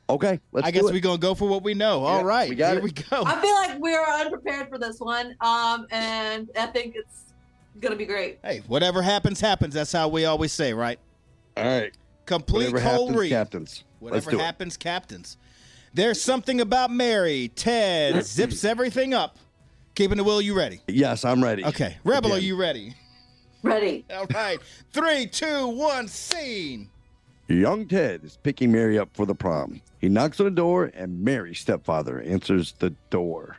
Okay, let's I guess we're going to go for what we know. All right, we got here it. we go. I feel like we are unprepared for this one, and I think it's gonna be great. Hey, whatever happens, happens. That's how we always say, right? All right. Complete Whatever cold happens, read. captains. Let's Whatever do it. happens, captains. There's Something About Mary. Ted zips everything up. Keeping the Will, you ready? Yes, I'm ready. Okay. Rebel, Again. are you ready? Ready. All right. 3, 2, 1, scene. Young Ted is picking Mary up for the prom. He knocks on the door, and Mary's stepfather answers the door.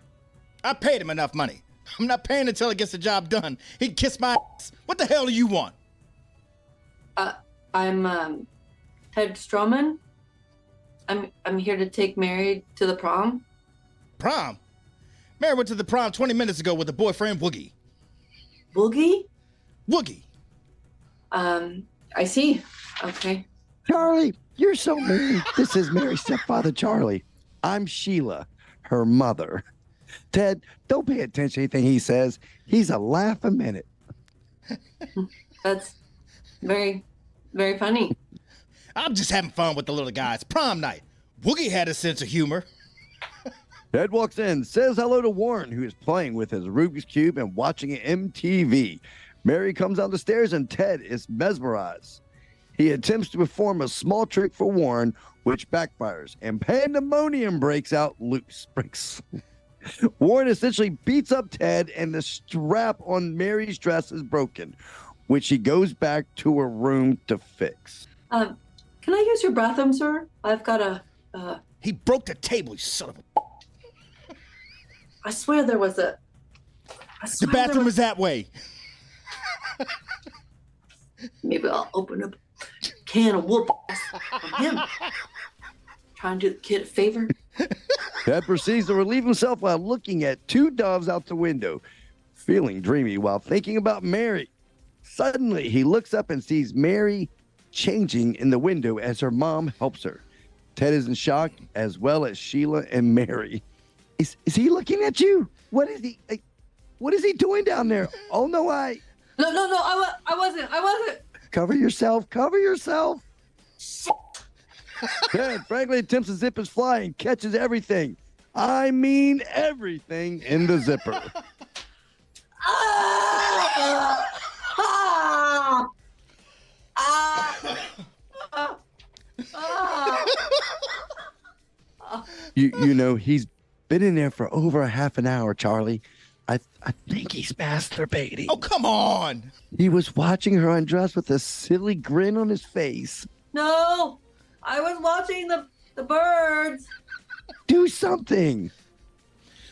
I paid him enough money. I'm not paying until he gets the job done. He can kiss my ass. What the hell do you want? I'm Ted Stroman. I'm here to take Mary to the prom. Prom? Mary went to the prom 20 minutes ago with her boyfriend, Woogie. Boogie? Woogie. I see. Okay. Charlie, you're so mean. This is Mary's stepfather, Charlie. I'm Sheila, her mother. Ted, don't pay attention to anything he says. He's a laugh a minute. That's very, very funny. I'm just having fun with the little guys. Prom night. Woogie had a sense of humor. Ted walks in, says hello to Warren, who is playing with his Rubik's Cube and watching MTV. Mary comes down the stairs, and Ted is mesmerized. He attempts to perform a small trick for Warren, which backfires, and pandemonium breaks out loose. Warren essentially beats up Ted, and the strap on Mary's dress is broken, which she goes back to her room to fix. Can I use your bathroom, sir? I've got a. He broke the table, you son of a... I swear there was a. The bathroom is that way. Maybe I'll open up a can of whoop from him. Trying to do the kid a favor. Ted proceeds to relieve himself while looking at two doves out the window, feeling dreamy while thinking about Mary. Suddenly, he looks up and sees Mary changing in the window as her mom helps her. Ted is in shock, as well as Sheila and Mary. Is he looking at you? What is he doing down there? Oh, no, No, I wasn't. Cover yourself. Ted frankly attempts to zip his fly and catches everything. I mean everything in the zipper. You know, he's been in there for over a half an hour, Charlie. I think he's masturbating. Oh, come on. He was watching her undress with a silly grin on his face. No, I was watching the birds. Do something.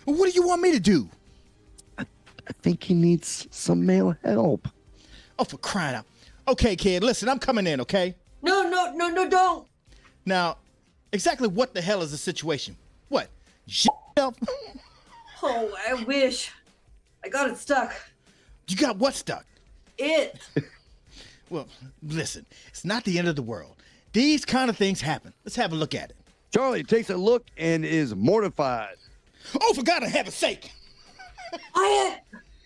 What do you want me to do? I think he needs some male help. Oh, for crying out. Okay, kid, listen, I'm coming in, okay? No, don't. Now, exactly what the hell is the situation? What? Shit up? Oh, I wish. I got it stuck. You got what stuck? It. Well, listen, it's not the end of the world. These kind of things happen. Let's have a look at it. Charlie takes a look and is mortified. Oh, for God in heaven's sake!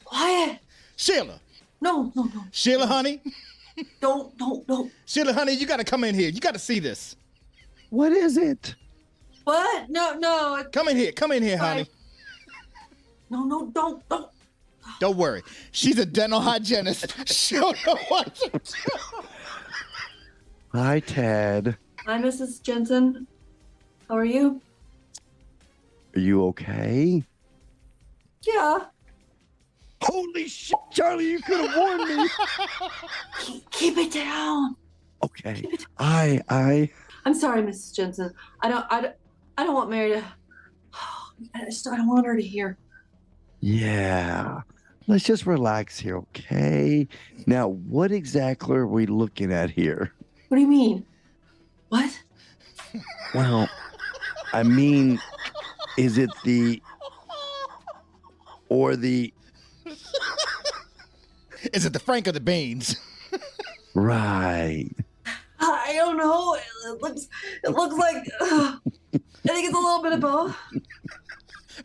Quiet. Sheila. No. Sheila, honey. Don't. Sheila, honey, you got to come in here. You got to see this. What is it? What? No. Come in here, honey. No, don't. Don't worry. She's a dental hygienist. She'll know what to do. Hi, Ted. Hi, Mrs. Jensen. How are you? Are you okay? Yeah. Holy shit, Charlie, you could have warned me. Keep it down. Okay. I'm sorry, Mrs. Jensen. I don't want Mary to. I don't want her to hear. Yeah. Let's just relax here, okay? Now, what exactly are we looking at here? What do you mean? What? Well, I mean, is it the Is it the Frank or the beans? right? I don't know. It looks like I think it's a little bit of both.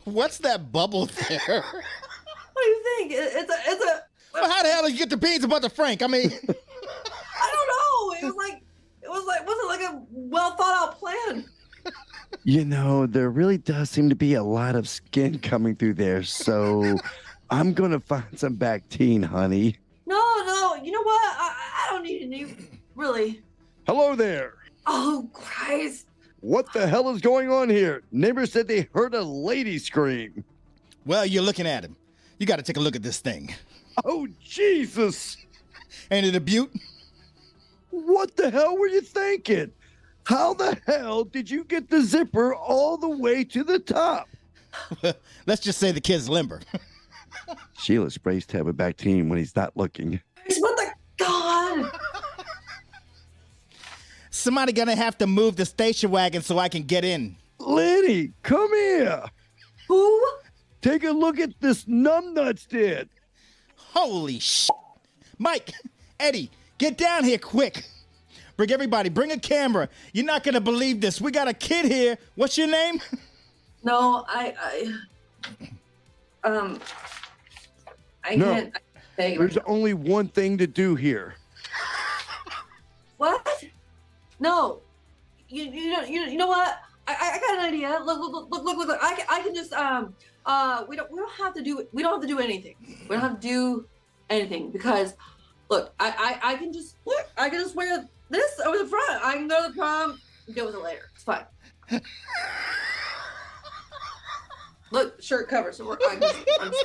What's that bubble there? What do you think? It's a. Well, how the hell did you get the beans about the Frank? I mean, I don't know. Wasn't like a well thought out plan. You know, there really does seem to be a lot of skin coming through there, so I'm gonna find some Bactine, honey. No. You know what? I don't need any. Really. Hello there. Oh, Christ. What the hell is going on here? Neighbors said they heard a lady scream. well, you're looking at him. You got to take a look at this thing. Oh, Jesus. Ain't it a beaut? What the hell were you thinking? How the hell did you get the zipper all the way to the top? Let's just say the kid's limber. Sheila sprays Tabby back to him when he's not looking. What the God? Somebody gonna have to move the station wagon so I can get in. Lenny, come here. Who? Take a look at this numbnuts did. Holy shit. Mike, Eddie, get down here quick. Bring everybody, bring a camera. You're not gonna believe this. We got a kid here. What's your name? No, I No. can't. There's only one thing to do here. What? No. You know what? I got an idea. Look. I can just we don't have to do anything. We don't have to do anything because look, I can just wear this over the front. I can go to the prom, deal with it later. It's fine. Look, shirt covers. So I'm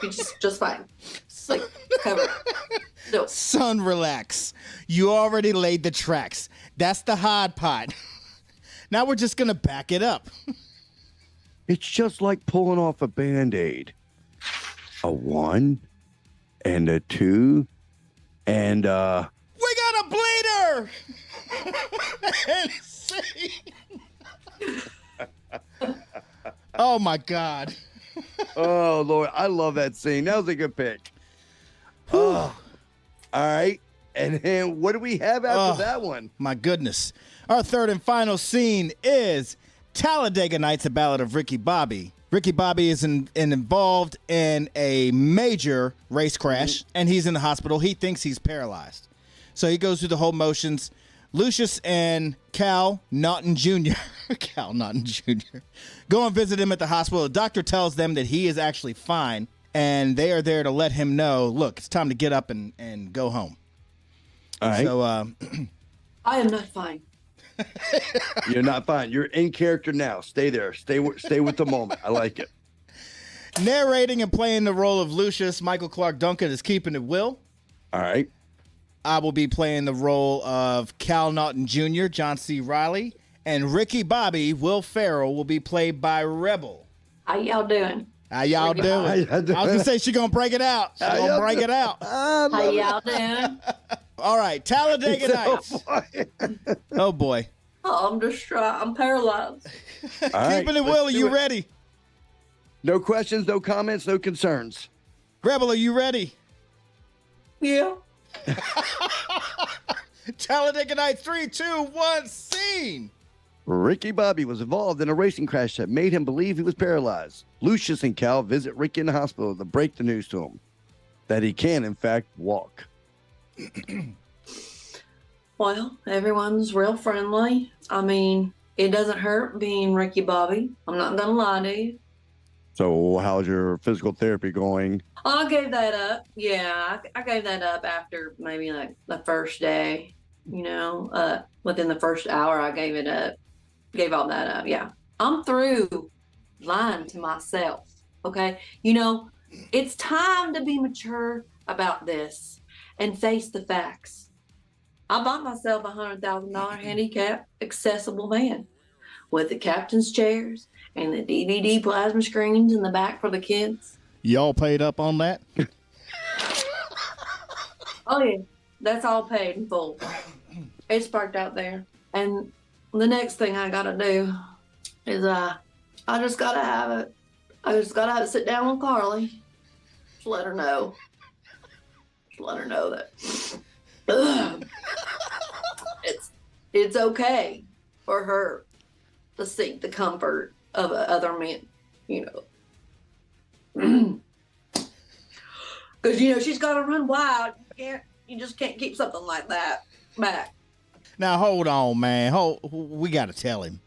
just fine. It's like cover. No. Son, relax. You already laid the tracks. That's the hard part. Now we're just gonna back it up. It's just like pulling off a Band-Aid. A 1 and a 2 and We got a bleeder! Oh my God. oh Lord, I love that scene. That was a good pick. Oh, all right. And then what do we have after that one? My goodness. Our third and final scene is Talladega Nights, a ballad of Ricky Bobby. Ricky Bobby is involved in a major race crash, and he's in the hospital. He thinks he's paralyzed. So he goes through the whole motions. Lucius and Cal Naughton Jr. Cal Naughton Jr. go and visit him at the hospital. The doctor tells them that he is actually fine, and they are there to let him know, look, it's time to get up and go home. All right. So I am not fine. You're not fine. You're in character now. Stay there. Stay with the moment. I like it. narrating and playing the role of Lucius, Michael Clark Duncan is keeping it Will. All right. I will be playing the role of Cal Naughton Jr., John C. Reilly, and Ricky Bobby, Will Ferrell, will be played by Rebel. How y'all doing? How y'all doing? I was going to say she's going to break it out. She's going to break it out. How y'all doing? All right, Talladega Nights. Oh, boy. Oh, I'm distraught. I'm paralyzed. Keeping it Will, are you ready? No questions, no comments, no concerns. Rebel, are you ready? Yeah. Talladega Nights, 3, 2, 1, scene. Ricky Bobby was involved in a racing crash that made him believe he was paralyzed. Lucius and Cal visit Ricky in the hospital to break the news to him that he can, in fact, walk. Well, everyone's real friendly. I mean, it doesn't hurt being Ricky Bobby. I'm not going to lie to you. So how's your physical therapy going? I gave that up. Yeah, I gave that up after maybe like the first day, you know, within the first hour, I gave it up, gave all that up. Yeah, I'm through lying to myself. Okay. You know, it's time to be mature about this and face the facts. I bought myself a $100,000 handicap accessible van with the captain's chairs and the DVD plasma screens in the back for the kids. Y'all paid up on that? Oh, yeah. That's all paid in full. It's parked out there. And the next thing I got to do is I just got to have it. I just got to have to sit down with Carly. Just let her know. Just let her know that it's okay for her to seek the comfort of other men, you know. Because, you know, she's got to run wild. You just can't keep something like that back. Now, hold on, man. We got to tell him.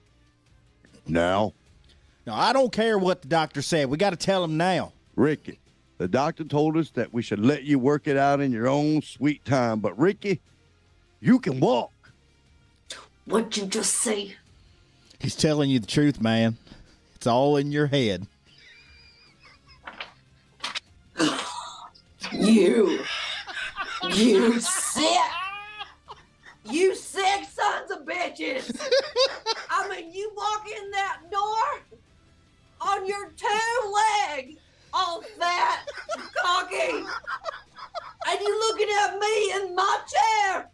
Now? No, I don't care what the doctor said. We got to tell him now. Ricky, the doctor told us that we should let you work it out in your own sweet time. But, Ricky, you can walk. What'd you just say? He's telling you the truth, man. It's all in your head. You You sick sons of bitches. I mean, you walk in that door on your two legs, all fat, cocky, and you looking at me in my chair,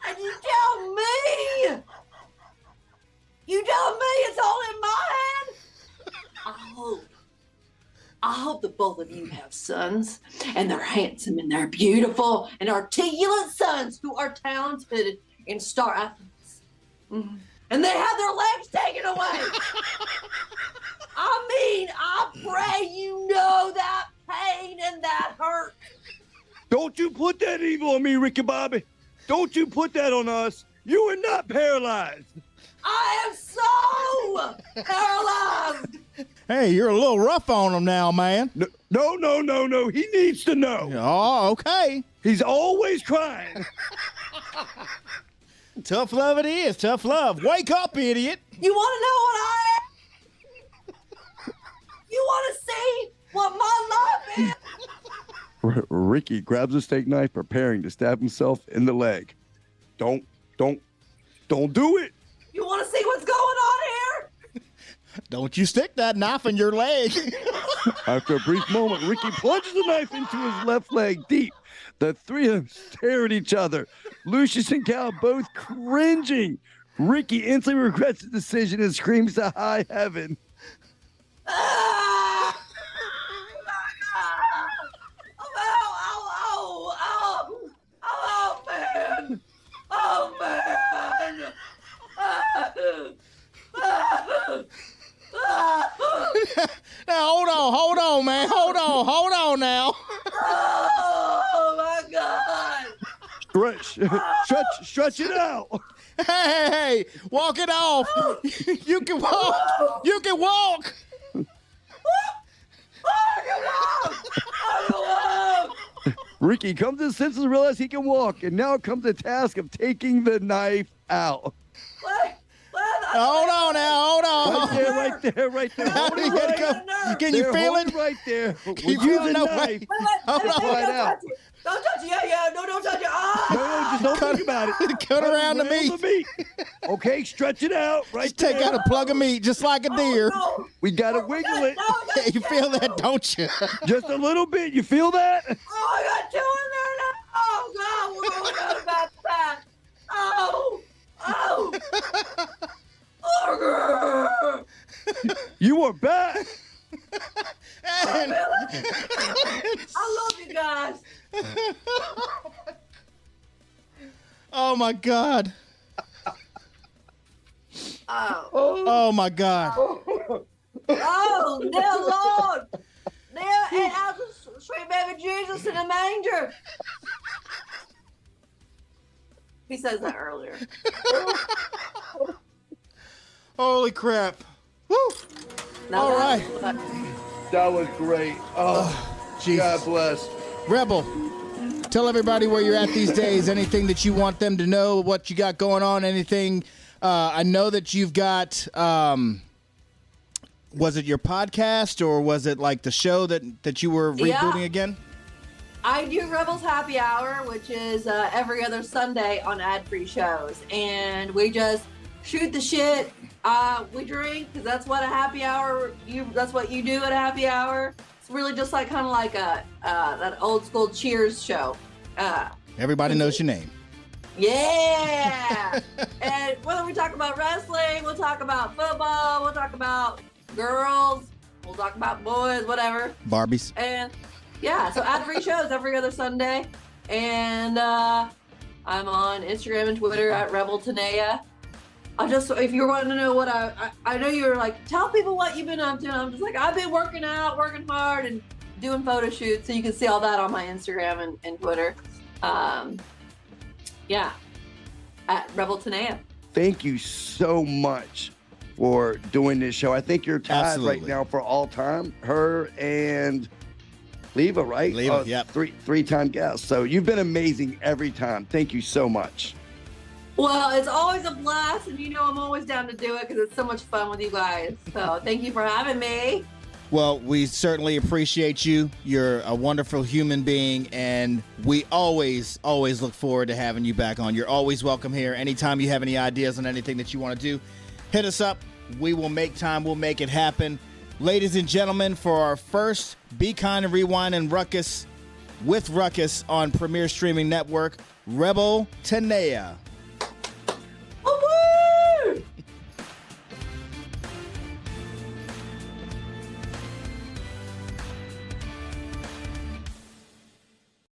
and you tell me it's all in my hand? I hope that both of you have sons, and they're handsome and they're beautiful and articulate sons who are talented in star athletes. Mm-hmm. And they have their legs taken away. I mean, I pray you know that pain and that hurt. Don't you put that evil on me, Ricky Bobby. Don't you put that on us. You are not paralyzed. I am so paralyzed. Hey, you're a little rough on him now, man. No. He needs to know. Oh, okay. He's always crying. Tough love it is. Tough love. Wake up, idiot. You want to know what I am? You want to see what my life is? Ricky grabs a steak knife, preparing to stab himself in the leg. Don't do it. You want to see what's going on here? Don't you stick that knife in your leg. After a brief moment, Ricky plunges the knife into his left leg deep. The three of them stare at each other, Lucius and Cal both cringing. Ricky instantly regrets his decision and screams to high heaven. Oh, man. Now, hold on, man. Hold on now. Oh, my God. Stretch it out. Hey, walk it off. You can walk. You can walk. Ricky comes to his senses and realizes he can walk, and now comes the task of taking the knife out. Hold on now. Hold on. Right there. How do you get go? Can you feel it? Right there. Can you feel it? No way. Don't touch it. Yeah. No, don't touch it. No, just don't think about it. Cut around the meat. Okay, stretch it out. Right there. Take out a plug of meat, just like a deer. No. We got to wiggle it. Yeah, you feel that, don't you? Just a little bit. You feel that? Oh, I got two in there now. Oh, God, we're going to about that. Oh. Oh, You are back. And I love you guys. oh my God. Oh my God. dear Lord. And out the sweet baby Jesus in a manger. He says that earlier. Holy crap. Woo. All right. That was great. Oh, Jesus. God bless. Rebel, tell everybody where you're at these days. Anything that you want them to know, what you got going on, anything. I know that you've got, was it your podcast or was it like the show that you were rebooting again? I do Rebels Happy Hour, which is every other Sunday on ad-free shows. And we just shoot the shit. We drink because that's what a happy hour. That's what you do at a happy hour. It's really just like kind of like that old school Cheers show. Everybody knows your name. Yeah. And whether we talk about wrestling, we'll talk about football, we'll talk about girls, we'll talk about boys, whatever. Barbies. And yeah, so ad-free shows every other Sunday. And I'm on Instagram and Twitter at Rebel TANEA. If you're wanting to know what I know you're like, tell people what you've been up to. And I'm just like, I've been working out, working hard, and doing photo shoots. So you can see all that on my Instagram and Twitter. Yeah, at Rebel TANEA. Thank you so much for doing this show. I think you're tied right now for all time. Her and Leva, right? Leva, yep. Three-time guest. So you've been amazing every time. Thank you so much. Well, it's always a blast, and I'm always down to do it because it's so much fun with you guys. So thank you for having me. Well, we certainly appreciate you. You're a wonderful human being, and we always look forward to having you back on. You're always welcome here. Anytime you have any ideas on anything that you want to do, hit us up. We will make time. We'll make it happen. Ladies and gentlemen, for our first Be Kind and Rewind and Ruckus with Ruckus on Premier Streaming Network, Rebel TANEA.